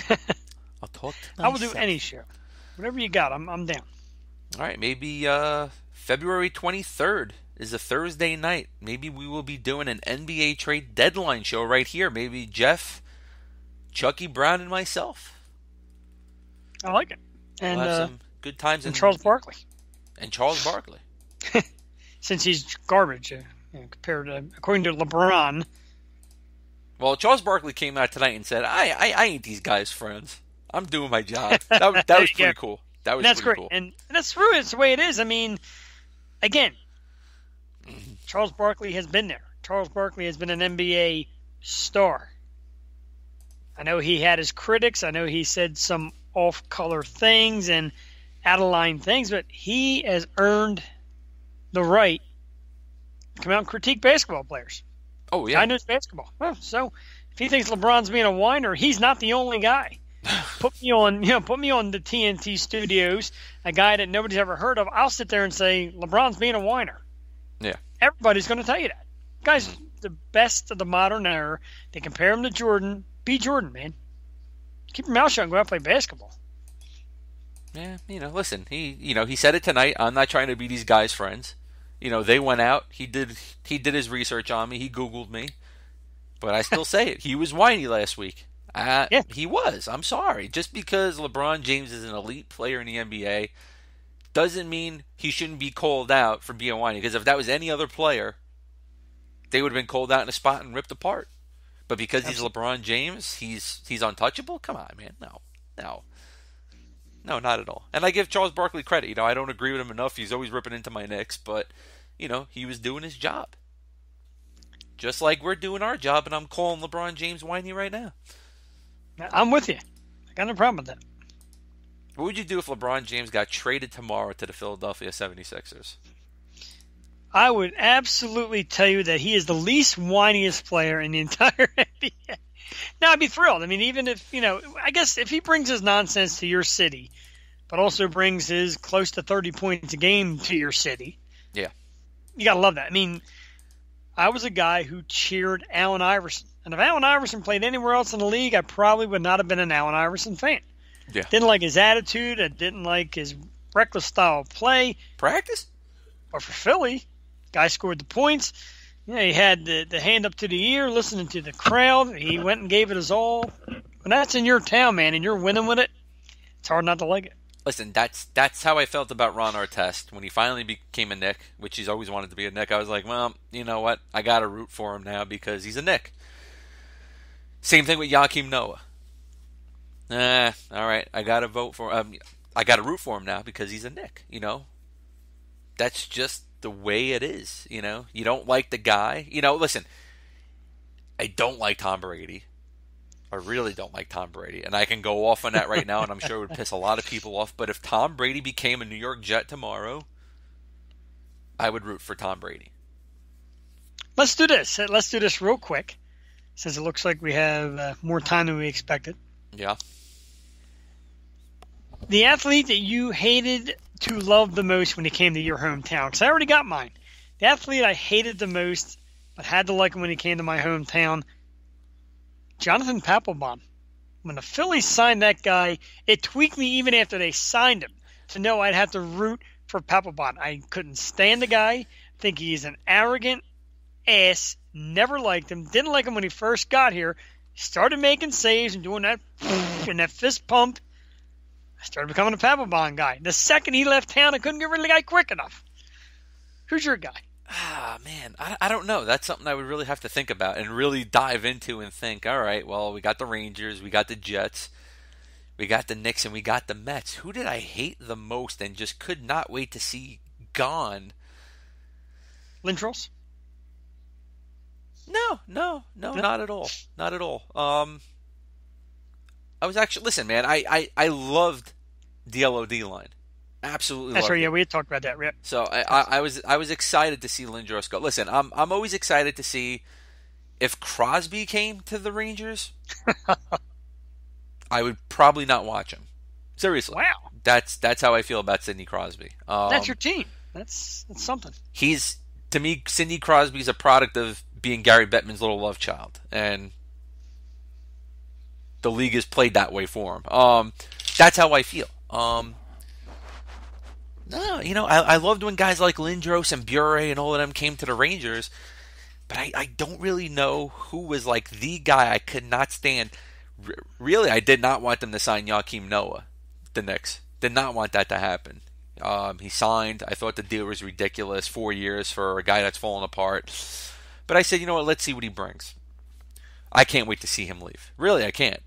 I'll talk to myself. I will do any show. Whatever you got, I'm down. All right, maybe February 23rd. Is a Thursday night. Maybe we will be doing an NBA trade deadline show right here. Maybe Jeff, Chucky Brown, and myself. I like it. And we'll have some Good times And Charles Barkley. And Charles Barkley. Since he's garbage compared to, according to LeBron. Well, Charles Barkley came out tonight and said, I ain't these guys' friends. I'm doing my job. That was pretty cool. That's great. Cool. And that's true. It's the way it is. I mean, again, Charles Barkley has been there. Charles Barkley has been an NBA star. I know he had his critics. I know he said some off-color things and out-of-line things, but he has earned the right to come out and critique basketball players. Oh, yeah. I knows basketball. Well, so if he thinks LeBron's being a whiner, he's not the only guy. Put me on the TNT studios, a guy that nobody's ever heard of. I'll sit there and say LeBron's being a whiner. Yeah. Everybody's going to tell you that. Guy's the best of the modern era. They compare him to Jordan. Be Jordan, man. Keep your mouth shut and go out and play basketball. Yeah, listen, he said it tonight. I'm not trying to be these guys' friends. They went out. He did his research on me. He Googled me. But I still say it. He was whiny last week. Yeah. He was. I'm sorry. Just because LeBron James is an elite player in the NBA doesn't mean he shouldn't be called out for being whiny. Because if that was any other player, they would have been called out in a spot and ripped apart. But because he's LeBron James, he's untouchable? Come on, man. No, not at all. And I give Charles Barkley credit. I don't agree with him enough. He's always ripping into my Knicks. But, he was doing his job. Just like we're doing our job, and I'm calling LeBron James whiny right now. I'm with you. I got no problem with that. What would you do if LeBron James got traded tomorrow to the Philadelphia 76ers? I would absolutely tell you that he is the least whiniest player in the entire NBA. Now, I'd be thrilled. I mean, even if, I guess if he brings his nonsense to your city, but also brings his close to 30 points a game to your city. Yeah. You got to love that. I mean, I was a guy who cheered Allen Iverson. And if Allen Iverson played anywhere else in the league, I probably would not have been an Allen Iverson fan. Yeah. Didn't like his attitude. I didn't like his reckless style of play. Practice? But for Philly, guy scored the points. He had the hand up to the ear, listening to the crowd. He went and gave it his all. When that's in your town, man, and you're winning with it, it's hard not to like it. Listen, that's how I felt about Ron Artest when he finally became a Knick, which he's always wanted to be a Knick. I was like, well, you know what? I got to root for him now because he's a Knick. Same thing with Joakim Noah. All right, I got to vote for him. I got to root for him now because he's a Knick, That's just the way it is, You don't like the guy. Listen, I don't like Tom Brady. I really don't like Tom Brady. And I can go off on that right now, and I'm sure it would piss a lot of people off. But if Tom Brady became a New York Jet tomorrow, I would root for Tom Brady. Let's do this. Let's do this real quick, since it looks like we have more time than we expected. Yeah. The athlete that you hated to love the most when he came to your hometown. Because I already got mine. The athlete I hated the most, but had to like him when he came to my hometown, Jonathan Papelbon. When the Phillies signed that guy, it tweaked me even after they signed him to know I'd have to root for Papelbon. I couldn't stand the guy. Think he's an arrogant ass. Never liked him. Didn't like him when he first got here. Started making saves and doing that and that fist pump. I started becoming a Papelbon guy. The second he left town, I couldn't get rid of the guy quick enough. Who's your guy? Man, I don't know. That's something I would really have to think about and really dive into and think, all right, well, we got the Rangers, we got the Jets, we got the Knicks, and we got the Mets. Who did I hate the most and just could not wait to see gone? Lindros? No, not at all. Not at all. I was actually, listen, man, I loved the LOD line. Absolutely. That's right. It. Yeah, we had talked about that. Right? So I was excited to see Lindros go. Listen, I'm always excited to see if Crosby came to the Rangers. I would probably not watch him. Seriously. Wow. That's how I feel about Sidney Crosby. That's your team. That's something. To me, Sidney Crosby's a product of being Gary Bettman's little love child, and the league has played that way for him. That's how I feel. No, I loved when guys like Lindros and Bure and all of them came to the Rangers, but I don't really know who was like the guy I could not stand. Really, I did not want them to sign Joakim Noah, the Knicks. Did not want that to happen. He signed. I thought the deal was ridiculous. 4 years for a guy that's falling apart. But I said, you know what? Let's see what he brings. I can't wait to see him leave. Really, I can't.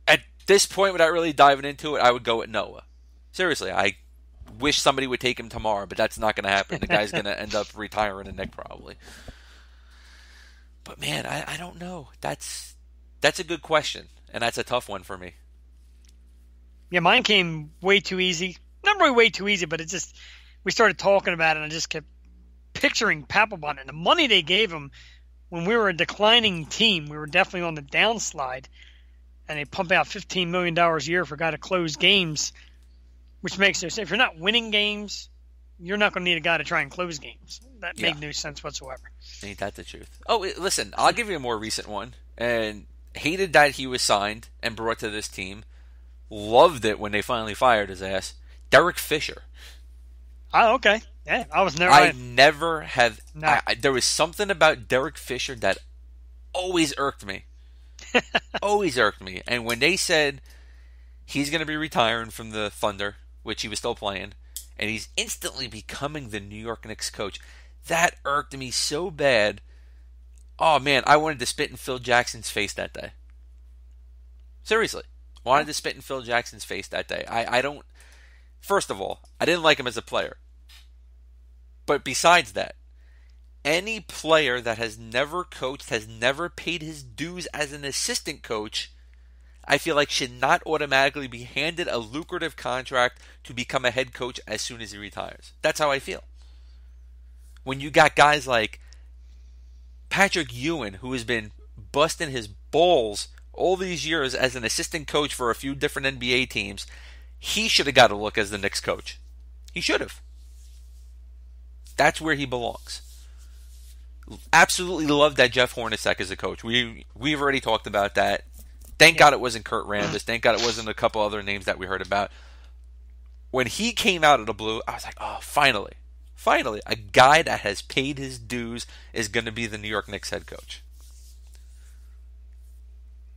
At this point, without really diving into it, I would go with Noah. Seriously, I wish somebody would take him tomorrow, but that's not going to happen. The guy's going to end up retiring a Knick probably. But man, I don't know. That's a good question, and that's a tough one for me. Yeah, mine came way too easy. Not really way too easy, but it just, we started talking about it, and I just kept picturing Papelbon and the money they gave him when we were a declining team. We were definitely on the downslide, and they pump out $15 million a year for a guy to close games, which makes no sense. If you're not winning games, you're not going to need a guy to try and close games. That made no sense whatsoever. Ain't that the truth? Oh, listen, I'll give you a more recent one. And hated that he was signed and brought to this team. Loved it when they finally fired his ass. Derek Fisher. Oh, okay. Yeah, I never have. No. There was something about Derek Fisher that always irked me. Always irked me. And when they said he's going to be retiring from the Thunder, which he was still playing, and he's instantly becoming the New York Knicks coach, that irked me so bad. Oh, man, I wanted to spit in Phil Jackson's face that day. Seriously. Wanted to spit in Phil Jackson's face that day. I don't... First of all, I didn't like him as a player. But besides that, any player that has never coached, has never paid his dues as an assistant coach, I feel like should not automatically be handed a lucrative contract to become a head coach as soon as he retires. That's how I feel. When you got guys like Patrick Ewing, who has been busting his balls all these years as an assistant coach for a few different NBA teams, he should have got a look as the Knicks coach. He should have. That's where he belongs. Absolutely love that Jeff Hornacek is a coach. We've already talked about that. Thank God it wasn't Kurt Rambis. Thank God it wasn't a couple other names that we heard about. When he came out of the blue, I was like, oh, finally. Finally, a guy that has paid his dues is going to be the New York Knicks head coach.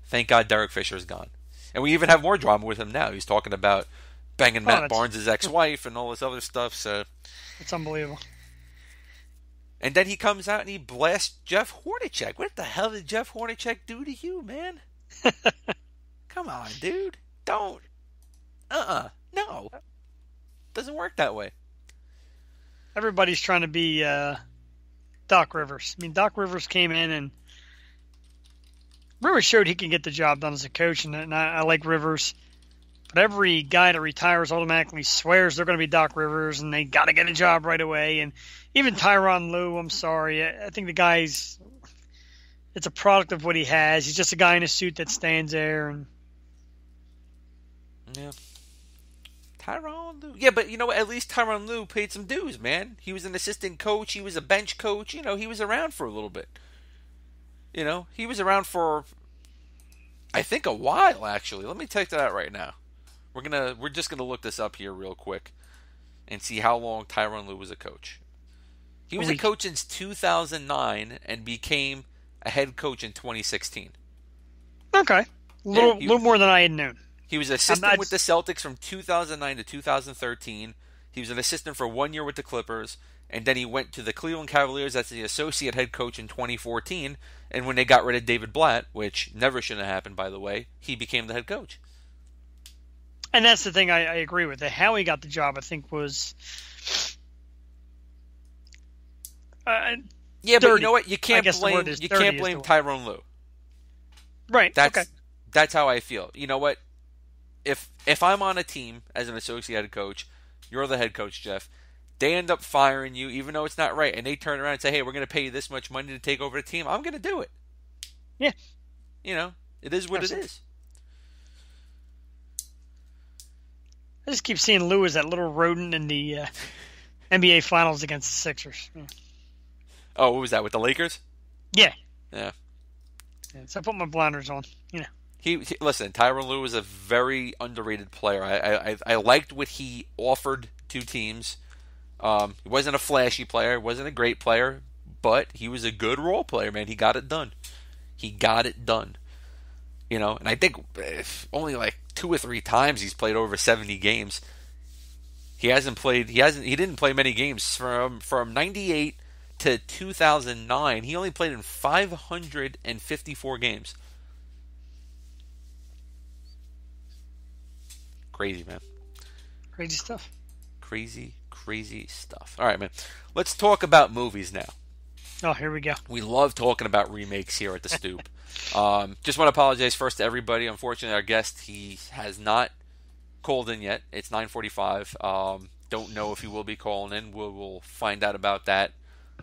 Thank God Derek Fisher is gone. And we even have more drama with him now. He's talking about banging Matt Barnes' ex-wife and all this other stuff. So it's unbelievable. And then he comes out and he blasts Jeff Hornacek. What the hell did Jeff Hornacek do to you, man? Come on, dude. Don't. No. Doesn't work that way. Everybody's trying to be Doc Rivers. I mean, Doc Rivers came in and Rivers showed he can get the job done as a coach, and I like Rivers. But every guy that retires automatically swears they're going to be Doc Rivers, and they got to get a job right away. And even Tyronn Lue, I'm sorry. I think the guy's – it's a product of what he has. He's just a guy in a suit that stands there. And yeah. Tyronn Lue. Yeah, but you know what? At least Tyronn Lue paid some dues, man. He was an assistant coach. He was a bench coach. You know, he was around for a little bit. You know, he was around for, I think, a while, actually. Let me take that out right now. We're just gonna look this up here real quick and see how long Tyronn Lue was a coach. He was a coach since 2009 and became a head coach in 2016. Okay. A little more than I had known. He was assistant with the Celtics from 2009 to 2013. He was an assistant for 1 year with the Clippers, and then he went to the Cleveland Cavaliers as the associate head coach in 2014. And when they got rid of David Blatt, which never should have happened, by the way, he became the head coach. And that's the thing I agree with. How he got the job, I think, was yeah, dirty. But you know what? You can't blame Tyronn Lue. Right. That's how I feel. You know what? If I'm on a team as an associate head coach, you're the head coach, Jeff. They end up firing you, even though it's not right, and they turn around and say, "Hey, we're going to pay you this much money to take over the team." I'm going to do it. Yeah. You know, it is what it is. I just keep seeing Lue as that little rodent in the NBA Finals against the Sixers. Yeah. Oh, what was that, with the Lakers? Yeah. Yeah. So I put my blinders on, you know. He listen, Tyronn Lue was a very underrated player. I liked what he offered to teams. He wasn't a flashy player, wasn't a great player, but he was a good role player, man. He got it done. You know, and I think only like 2 or 3 times he's played over 70 games. He didn't play many games from 98 to 2009. He only played in 554 games. Crazy, man. Crazy stuff. Crazy stuff. All right, man. Let's talk about movies now. Oh, here we go. We love talking about remakes here at the Stoop. Just want to apologize first to everybody. Unfortunately, our guest, he has not called in yet. It's 9:45. Don't know if he will be calling in. We'll find out about that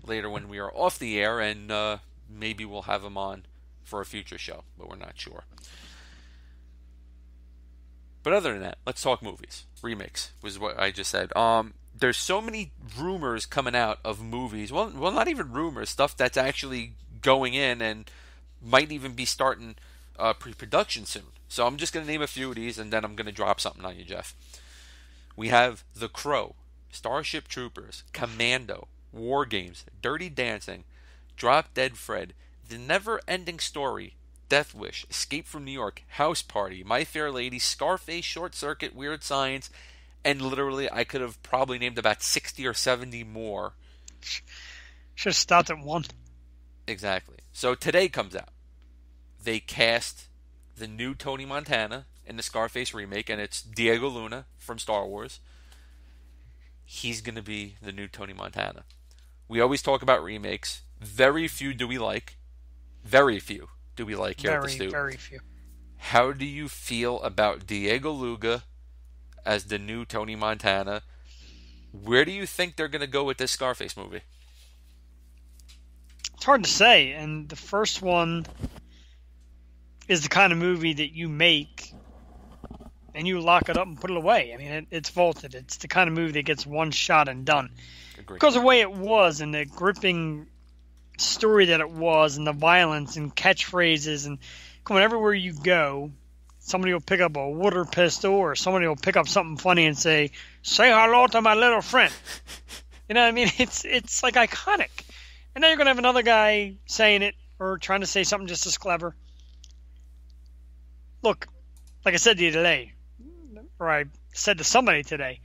later when we are off the air, and maybe we'll have him on for a future show, but we're not sure. But other than that, let's talk movies. Remakes was what I just said. There's so many rumors coming out of movies. Well, not even rumors. Stuff that's actually going in and might even be starting pre-production soon. So I'm just going to name a few of these, and then I'm going to drop something on you, Jeff. We have The Crow, Starship Troopers, Commando, War Games, Dirty Dancing, Drop Dead Fred, The Never-Ending Story, Death Wish, Escape from New York, House Party, My Fair Lady, Scarface, Short Circuit, Weird Science, and literally I could have probably named about 60 or 70 more. Should have stopped at one. Exactly. So today comes out. They cast the new Tony Montana in the Scarface remake, and it's Diego Luna from Star Wars. He's going to be the new Tony Montana. We always talk about remakes. Very few do we like. Very few do we like here at the Stoop. Very few. How do you feel about Diego Luna as the new Tony Montana? Where do you think they're going to go with this Scarface movie? It's hard to say, and the first one is the kind of movie that you make and you lock it up and put it away. I mean, it's vaulted. It's the kind of movie that gets one shot and done. Agreed. Because of the way it was and the gripping story that it was and the violence and catchphrases and come on, everywhere you go, somebody will pick up a water pistol or somebody will pick up something funny and say hello to my little friend. You know what I mean? It's like iconic. And now you're going to have another guy saying it or trying to say something just as clever. Look, like I said to you today, or I said to somebody today,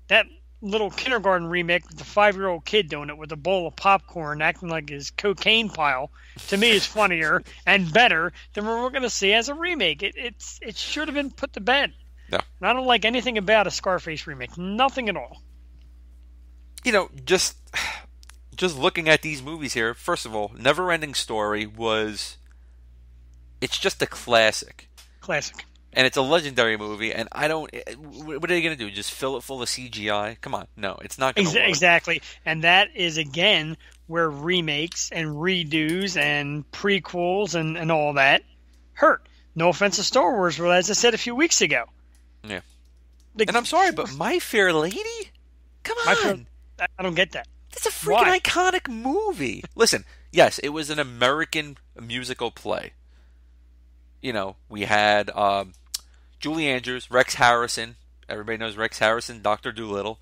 that little kindergarten remake with the 5-year-old kid doing it with a bowl of popcorn acting like his cocaine pile, to me is funnier and better than what we're going to see as a remake. It should have been put to bed. No. And I don't like anything about a Scarface remake. Nothing at all. You know, just looking at these movies here, first of all, Never-Ending Story it's just a classic. Classic. And it's a legendary movie, and what are they going to do? Just fill it full of CGI? Come on. No, it's not going to work. Exactly. And that is, again, where remakes and redos and prequels and all that hurt. No offense to Star Wars, but as I said a few weeks ago. Yeah. And I'm sorry, but My Fair Lady? Come on. I don't get that. It's a freaking iconic movie. Listen, yes, it was an American musical play. You know, we had Julie Andrews, Rex Harrison. Everybody knows Rex Harrison, Dr. Dolittle.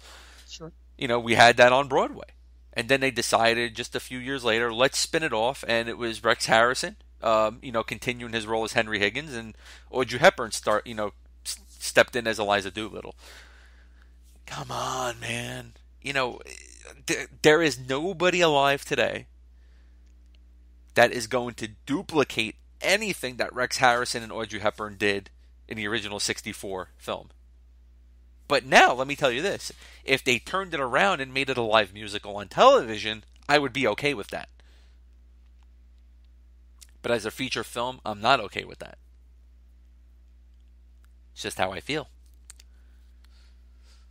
Sure. You know, we had that on Broadway. And then they decided just a few years later, let's spin it off. And it was Rex Harrison, continuing his role as Henry Higgins. And Audrey Hepburn stepped in as Eliza Doolittle. Come on, man. You know, there is nobody alive today that is going to duplicate anything that Rex Harrison and Audrey Hepburn did in the original 64 film. But now, let me tell you this. If they turned it around and made it a live musical on television, I would be okay with that. But as a feature film, I'm not okay with that. It's just how I feel.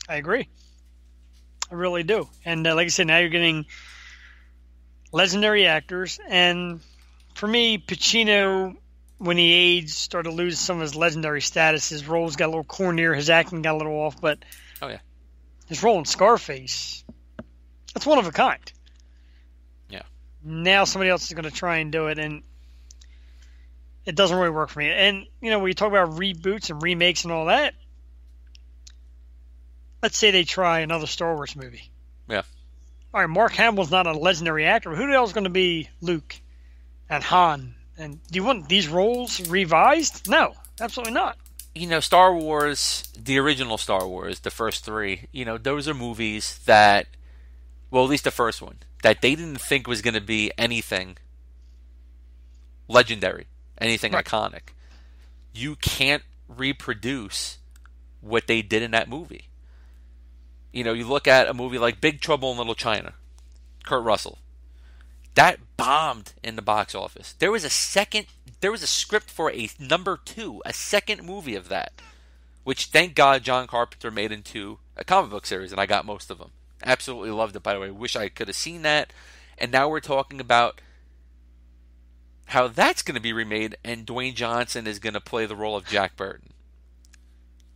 I agree. I really do. And like I said, now you're getting legendary actors. And for me, Pacino, when he aged, started to lose some of his legendary status. His roles got a little cornier. His acting got a little off. But his role in Scarface, that's one of a kind. Yeah. Now somebody else is going to try and do it, and it doesn't really work for me. And, you know, when you talk about reboots and remakes and all that, let's say they try another Star Wars movie. Yeah. All right, Mark Hamill's not a legendary actor. But who the hell is going to be Luke and Han? And do you want these roles revised? No, absolutely not. Star Wars, the original Star Wars, the first three, those are movies that, well, at least the first one, that they didn't think was going to be anything legendary, anything Right. iconic. You can't reproduce what they did in that movie. You look at a movie like Big Trouble in Little China, Kurt Russell. That bombed in the box office. There was a script for a number 2, a second movie of that, which thank God John Carpenter made into a comic book series, and I got most of them. Absolutely loved it, by the way. Wish I could have seen that. And now we're talking about how that's going to be remade, and Dwayne Johnson is going to play the role of Jack Burton.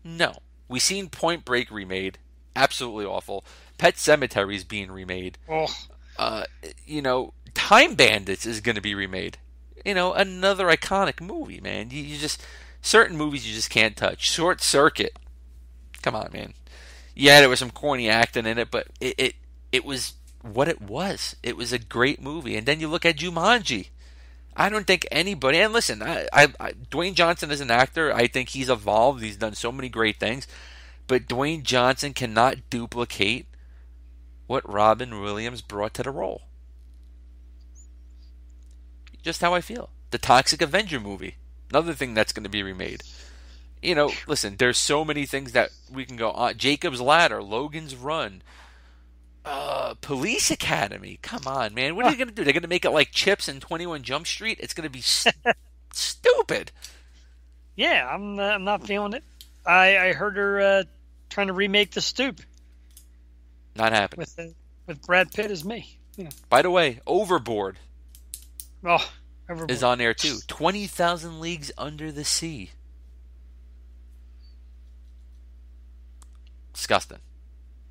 No. We seen Point Break remade. Absolutely awful. Pet Sematary is being remade. Oh, Time Bandits is going to be remade. Another iconic movie, man. You just, certain movies you just can't touch. Short Circuit. Come on, man. Yeah, there was some corny acting in it, but it was what it was. It was a great movie. And then you look at Jumanji. I don't think anybody, and listen, Dwayne Johnson is an actor. I think he's evolved. He's done so many great things. But Dwayne Johnson cannot duplicate what Robin Williams brought to the role. Just how I feel. The Toxic Avenger movie. Another thing that's going to be remade. Listen, there's so many things that we can go on. Jacob's Ladder, Logan's Run, Police Academy. Come on, man. What are they going to do? They're going to make it like Chips and 21 Jump Street? It's going to be stupid. yeah, I'm not feeling it. I heard her trying to remake The Stoop Not happening. with Brad Pitt as me. Yeah. By the way, Overboard Oh, Overboard is on there too. 20,000 Leagues Under the Sea. Disgusting.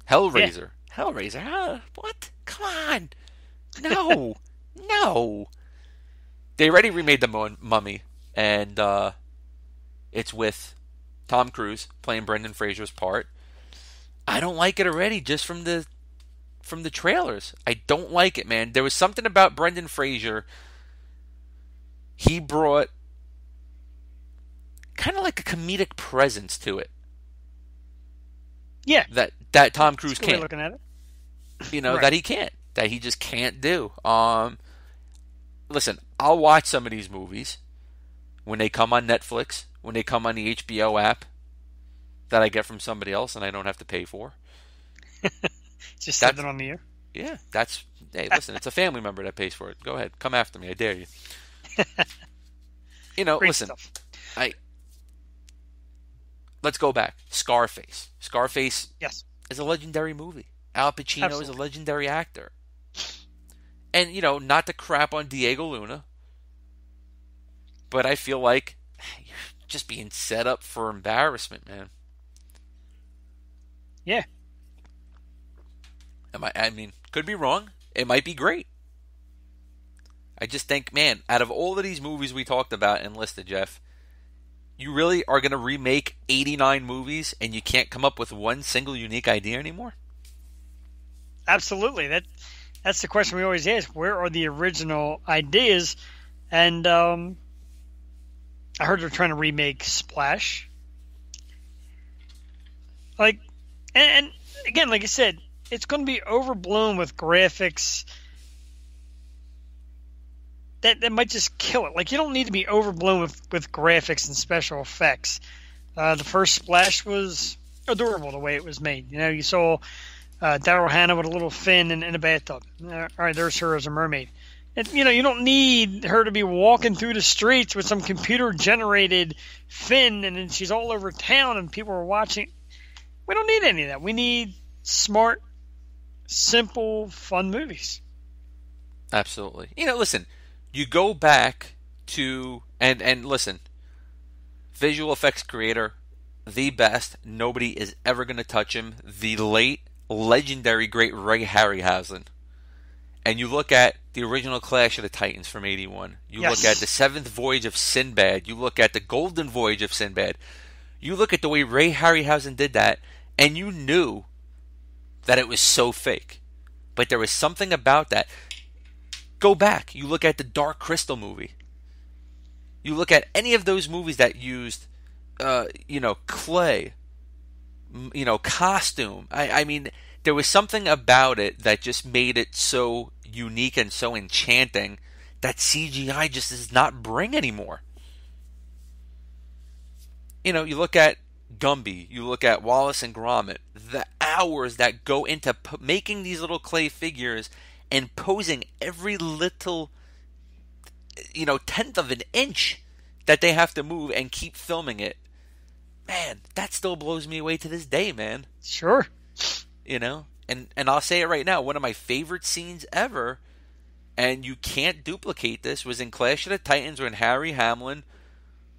Hellraiser. Yeah. Hellraiser? Huh? What? Come on. No. No. They already remade the Mummy, and it's with Tom Cruise playing Brendan Fraser's part. I don't like it already, just from the trailers. I don't like it, man. There was something about Brendan Fraser. He brought kind of like a comedic presence to it. Yeah. That Tom Cruise That's a good way can't. of looking at it. Right. That he can't. That he just can't do. Listen, I'll watch some of these movies when they come on Netflix, when they come on the HBO app that I get from somebody else and I don't have to pay for. Just said that on the air. Yeah, hey, listen, it's a family member that pays for it. Go ahead, come after me, I dare you. Great listen, stuff. Let's go back. Scarface. Scarface Yes. is a legendary movie. Al Pacino Absolutely. is a legendary actor. And, not to crap on Diego Luna, but I feel like you're just being set up for embarrassment, man. Yeah. I mean, could be wrong. It might be great. I just think, man, out of all of these movies we talked about and listed, Jeff, you really are going to remake 89 movies and you can't come up with one single unique idea anymore? Absolutely. That's the question we always ask. Where are the original ideas? And I heard they're trying to remake Splash. And again, like I said, it's going to be overblown with graphics that might just kill it. Like, you don't need to be overblown with graphics and special effects. The first Splash was adorable the way it was made. You saw Daryl Hannah with a little fin in a bathtub. All right, there's her as a mermaid. And, you don't need her to be walking through the streets with some computer-generated fin, and then she's all over town and people are watching. We don't need any of that. We need smart, simple, fun movies. Absolutely. Listen, you go back to, and listen, visual effects creator, the best, nobody is ever going to touch him, the late, legendary, great Ray Harryhausen. And you look at the original Clash of the Titans from 81. You Yes. look at the Seventh Voyage of Sinbad. You look at the Golden Voyage of Sinbad. You look at the way Ray Harryhausen did that, and you knew that it was so fake. But there was something about that. Go back. You look at the Dark Crystal movie. You look at any of those movies that used clay, costume. I mean, there was something about it that just made it so unique and so enchanting that CGI just does not bring anymore. You look at Gumby, you look at Wallace and Gromit, the hours that go into making these little clay figures and posing every little, tenth of an inch that they have to move and keep filming it. Man, that still blows me away to this day, man. Sure. And I'll say it right now, one of my favorite scenes ever, and you can't duplicate this, was in Clash of the Titans when Harry Hamlin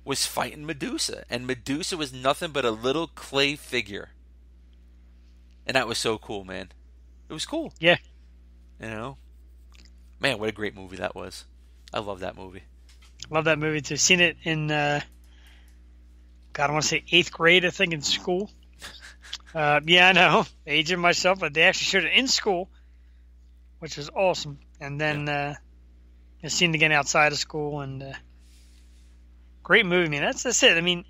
was fighting Medusa, and Medusa was nothing but a little clay figure. And that was so cool, man. It was cool. Yeah. Man, what a great movie that was. I love that movie. Love that movie too. Seen it in, I want to say 8th grade, I think, in school. Yeah, I know. Aging myself, but they actually showed it in school, which was awesome. And then I seen it again outside of school, and great movie, man. That's it. I mean,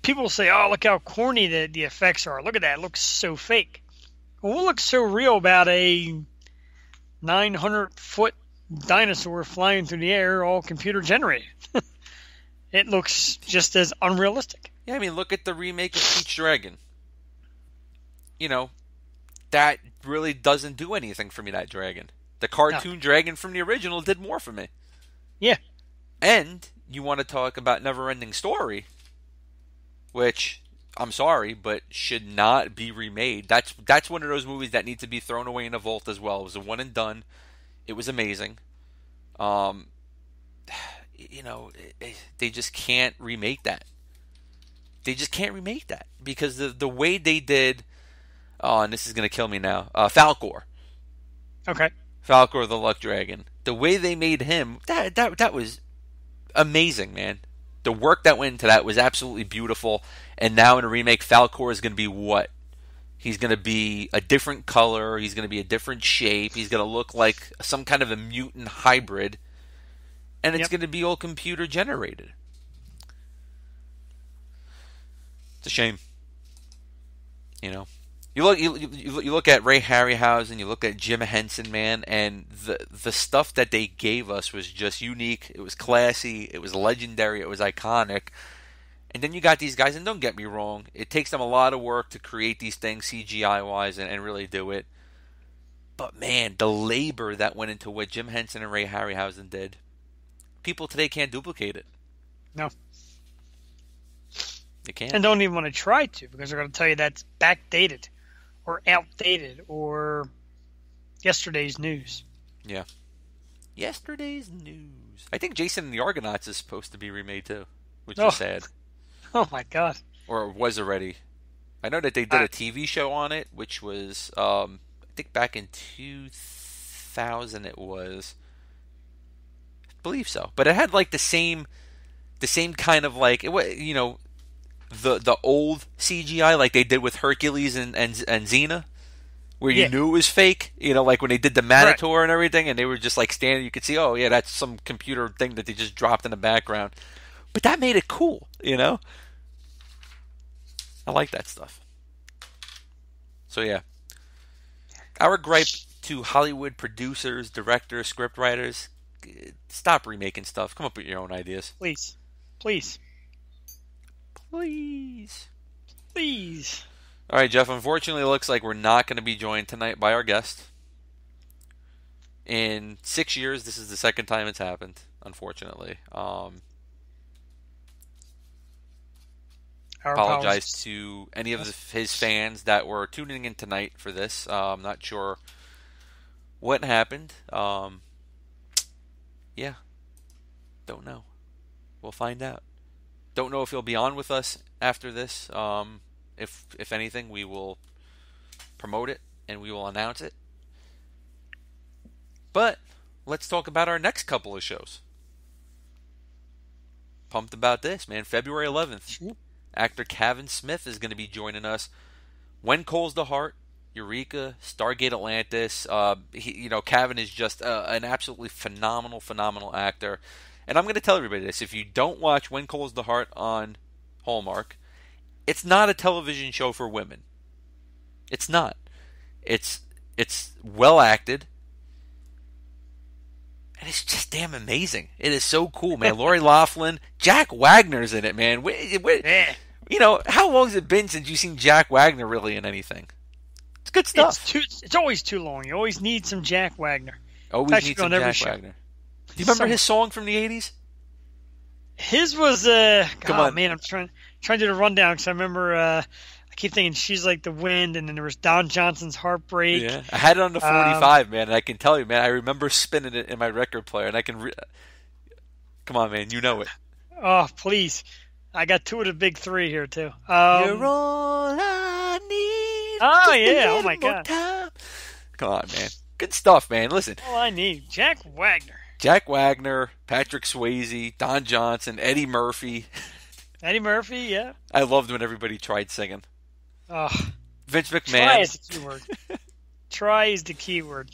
people say, "Oh, look how corny the effects are. Look at that. It looks so fake." Well, what looks so real about a 900-foot dinosaur flying through the air, all computer generated? It looks just as unrealistic. Yeah, I mean, look at the remake of Peach Dragon. That really doesn't do anything for me, that dragon. The cartoon dragon from the original did more for me. Yeah. And you want to talk about Neverending Story, which, I'm sorry, but should not be remade. That's one of those movies that need to be thrown away in a vault as well. It was a one and done. It was amazing. They just can't remake that. They just can't remake that because the way they did. Oh, and this is gonna kill me now. Falcor. Okay. Falcor the Luck Dragon. The way they made him, that was amazing, man. The work that went into that was absolutely beautiful. And now in a remake, Falcor is gonna be what? He's gonna be a different color. He's gonna be a different shape. He's gonna look like some kind of a mutant hybrid. And it's going to be all computer generated. It's a shame. You look at Ray Harryhausen, you look at Jim Henson, man, and the stuff that they gave us was just unique. It was classy. It was legendary. It was iconic. And then you got these guys, and don't get me wrong, it takes them a lot of work to create these things CGI-wise and really do it. But man, the labor that went into what Jim Henson and Ray Harryhausen did. People today can't duplicate it. No. They can't. And don't even want to try to because they're going to tell you that's backdated or outdated or yesterday's news. Yeah. Yesterday's news. I think Jason and the Argonauts is supposed to be remade too, which is sad. Oh my God. Or was already. I know that they did a TV show on it, which was, I think back in 2000 it was. Believe so, but it had like the same kind of like it was, the old CGI like they did with Hercules and Xena, where you knew it was fake, like when they did the Minotaur and everything, and they were just like standing, you could see, oh yeah, that's some computer thing that they just dropped in the background, but that made it cool, I like that stuff. So yeah, our gripe to Hollywood producers, directors, scriptwriters. Stop remaking stuff. Come up with your own ideas. Please. All right, Jeff. Unfortunately, it looks like we're not going to be joined tonight by our guest. In 6 years, this is the second time it's happened, unfortunately. Apologize to any of his fans that were tuning in tonight for this. I'm not sure what happened. Yeah. Don't know. We'll find out. Don't know if he'll be on with us after this. If anything, we will promote it and we will announce it. But let's talk about our next couple of shows. Pumped about this, man. February 11th. Actor Kevin Smith is going to be joining us. When Cole's the Heart, Eureka, Stargate Atlantis. Kevin is just an absolutely phenomenal actor. and I'm going to tell everybody this, if you don't watch When Cold the Heart on Hallmark, it's not a television show for women. It's not. It's well acted. And it's just damn amazing. It is so cool, man. Lori Loughlin, Jack Wagner's in it, man. You know, how long has it been since you've seen Jack Wagner really in anything? It's good stuff. It's always too long. You always need some Jack Wagner. Always need some Jack Wagner. Do you remember his song from the 80s? His was, Come on. man, I'm trying to do the rundown because I remember, I keep thinking She's Like the Wind, and then there was Don Johnson's Heartbreak. Yeah, I had it on the 45, man, and I can tell you, man, I remember spinning it in my record player, and I can... Come on, man, you know it. Oh, please. I got two of the big three here, too. You're all I need. Oh, yeah, oh my God. Time. Come on, man. Good stuff, man. Listen. All I need, Jack Wagner. Jack Wagner, Patrick Swayze, Don Johnson, Eddie Murphy. Eddie Murphy, yeah. I loved when everybody tried singing. Oh, Vince McMahon. Try is the keyword. Try is the keyword.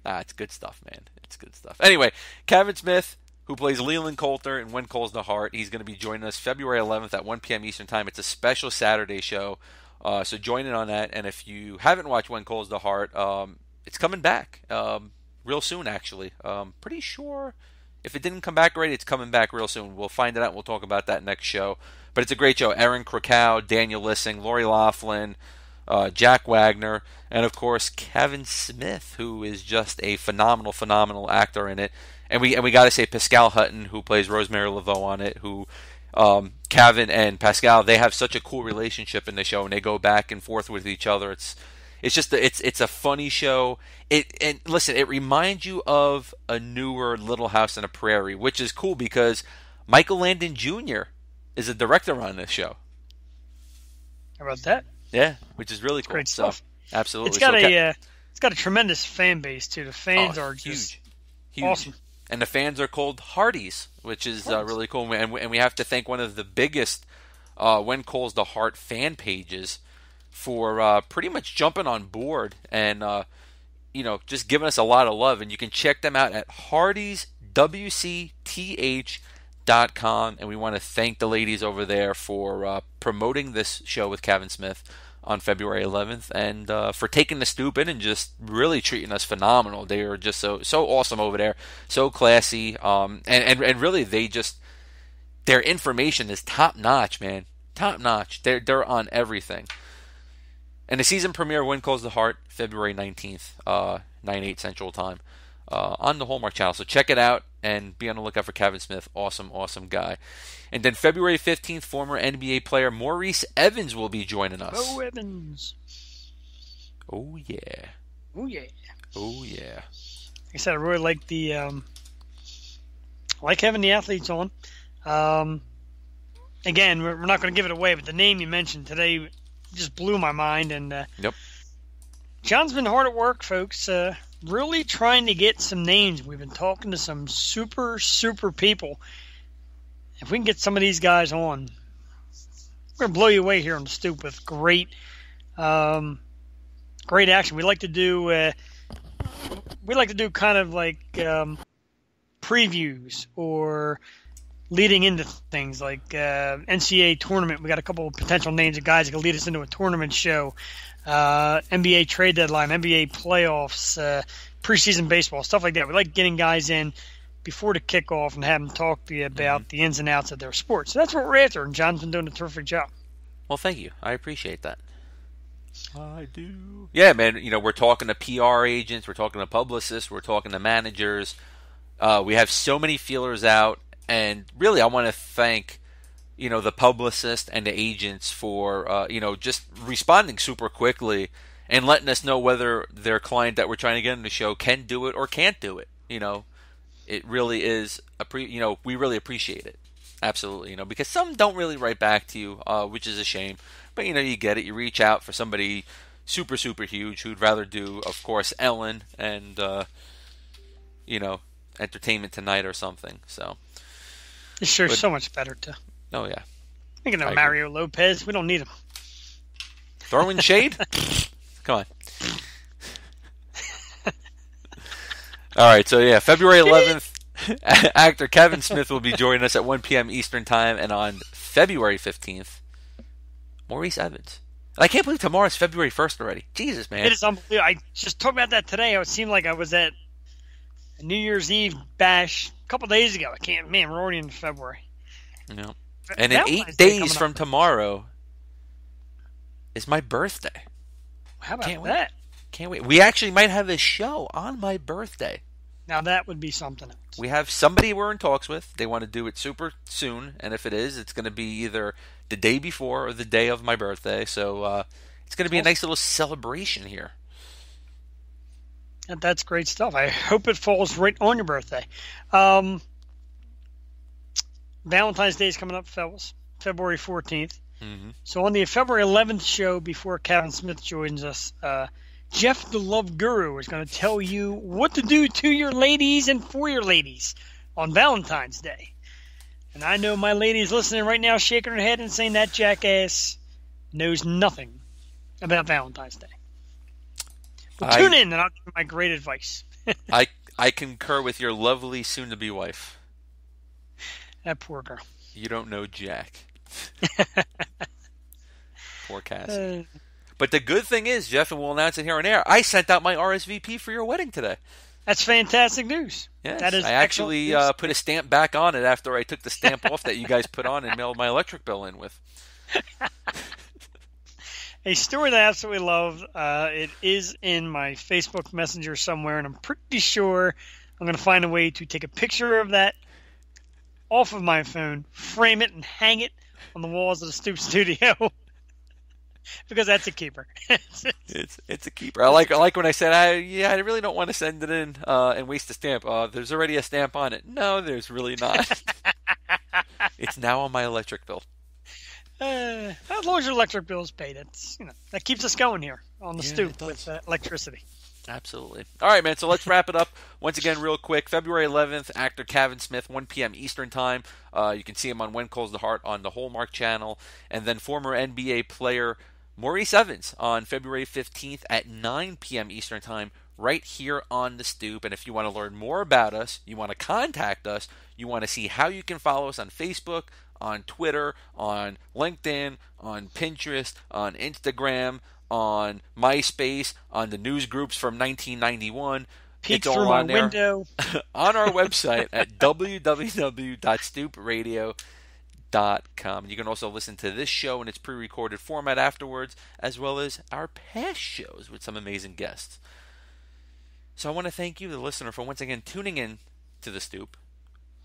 It's good stuff, man. It's good stuff. Anyway, Kevin Smith, who plays Leland Coulter in When Cold's the Heart, he's going to be joining us February 11th at 1 p.m. Eastern Time. It's a special Saturday show, so join in on that. And if you haven't watched When Cold's the Heart, it's coming back real soon, actually. Pretty sure if it didn't come back already, it's coming back real soon. We'll find it out and we'll talk about that next show. But it's a great show. Aaron Krakow, Daniel Lissing, Lori Loughlin, Jack Wagner, and of course Kevin Smith, who is just a phenomenal actor in it. And we got to say Pascal Hutton, who plays Rosemary Laveau on it, who Kevin and Pascal, they have such a cool relationship in the show, and they go back and forth with each other. It's a funny show. And listen, it reminds you of a newer Little House on the Prairie, which is cool because Michael Landon Jr. is a director on this show. How about that? Yeah, which is really cool. Great stuff. So, absolutely. It's got a tremendous fan base too. The fans are huge. Awesome. And the fans are called Hardys, which is really cool. And we have to thank one of the biggest When Cold's the Heart fan pages for pretty much jumping on board and just giving us a lot of love. And you can check them out at hardyswcth.com. And we want to thank the ladies over there for promoting this show with Kevin Smith on February 11th, and for taking the stoop in and just really treating us phenomenal. They are just so awesome over there, so classy, and really their information is top notch, man, top notch. They're on everything. And the season premiere of When Cold's the Heart, February 19th, 9/8 Central Time, on the Hallmark Channel. So check it out and be on the lookout for Kevin Smith. Awesome guy. And then February 15th, former NBA player Maurice Evans will be joining us. Oh, Evans. Oh, yeah. Oh, yeah. Oh, yeah. Like I said, I really like like having the athletes on. Again, we're not going to give it away, but the name you mentioned today just blew my mind. And yep. John's been hard at work, folks. Really trying to get some names. We've been talking to some super people. If we can get some of these guys on, we're going to blow you away here on the stoop with great action. We like to do kind of like previews or leading into things like NCAA tournament. We got a couple of potential names of guys that can lead us into a tournament show. NBA trade deadline, NBA playoffs, preseason baseball, stuff like that. We like getting guys in before the kickoff and have them talk to you about the ins and outs of their sport. So that's what we're after, and John's been doing a terrific job. Well, thank you. I appreciate that. I do. Yeah, man, we're talking to PR agents, we're talking to publicists, we're talking to managers. We have so many feelers out, and really I want to thank the publicist and the agents for just responding super quickly and letting us know whether their client that we're trying to get on the show can do it or can't do it. It really is we really appreciate it. Absolutely, because some don't really write back to you, which is a shame. But you get it. You reach out for somebody super huge who'd rather do, of course, Ellen and Entertainment Tonight or something. So it's sure so much better to. Oh yeah. Thinking of Mario Lopez, we don't need him. Throwing shade? Come on. All right, so yeah, February 11th. Actor Kevin Smith will be joining us at 1 p.m. Eastern Time, and on February 15th, Maurice Evans. And I can't believe tomorrow's February 1st already. Jesus, man. It is unbelievable. I just talked about that today. It seemed like I was at a New Year's Eve bash a couple days ago. Man, we're already in February. No. And in 8 days from tomorrow is my birthday. How about that? Can't wait. We actually might have a show on my birthday. Now that would be something else. We have somebody we're in talks with. They want to do it super soon, and if it is, it's going to be either the day before or the day of my birthday. So it's going to be a nice little celebration here. That's great stuff. I hope it falls right on your birthday. Valentine's Day is coming up, fellas. February 14th. Mm-hmm. So on the February 11th show, before Kevin Smith joins us, Jeff the Love Guru is going to tell you what to do to your ladies and for your ladies on Valentine's Day. And I know my ladies listening right now shaking her head and saying that jackass knows nothing about Valentine's Day. Well, tune in and I'll give you my great advice. I concur with your lovely soon-to-be wife. That poor girl. You don't know Jack. Poor Cassie. But the good thing is, Jeff, and we'll announce it here on air, I sent out my RSVP for your wedding today. That's fantastic news. Yes, that is I actually put a stamp back on it after I took the stamp off that you guys put on and mailed my electric bill in with. A story that I absolutely love. It is in my Facebook Messenger somewhere, and I'm pretty sure I'm going to find a way to take a picture of that off of my phone, frame it, and hang it on the walls of the Stoop Studio. Because that's a keeper. It's a keeper. I like when I said, I really don't want to send it in and waste a stamp. There's already a stamp on it. No, there's really not. It's now on my electric bill. As long as your electric bill is paid, that keeps us going here on the stoop with electricity. Absolutely. All right, man, so let's wrap it up. Once again, real quick, February 11th, actor Kevin Smith, 1 p.m. Eastern Time. You can see him on When Calls the Heart on the Hallmark Channel. And then former NBA player Maurice Evans on February 15th at 9 p.m. Eastern Time right here on the Stoop. And if you want to learn more about us, you want to contact us, you want to see how you can follow us on Facebook, on Twitter, on LinkedIn, on Pinterest, on Instagram, on MySpace, on the news groups from 1991. Peek through my window. On our website at www.stoopradio.com. You can also listen to this show in its pre-recorded format afterwards, as well as our past shows with some amazing guests. So I want to thank you, the listener, for once again tuning in to the Stoop.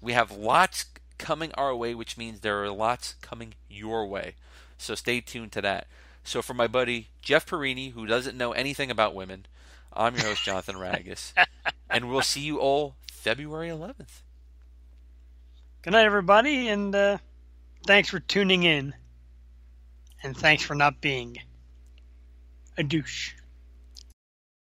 We have lots coming our way, which means there are lots coming your way. So stay tuned to that. So for my buddy Jeff Porrini, who doesn't know anything about women, I'm your host, Jonathan Ragus. And we'll see you all February 11th. Good night, everybody, and thanks for tuning in. And thanks for not being a douche.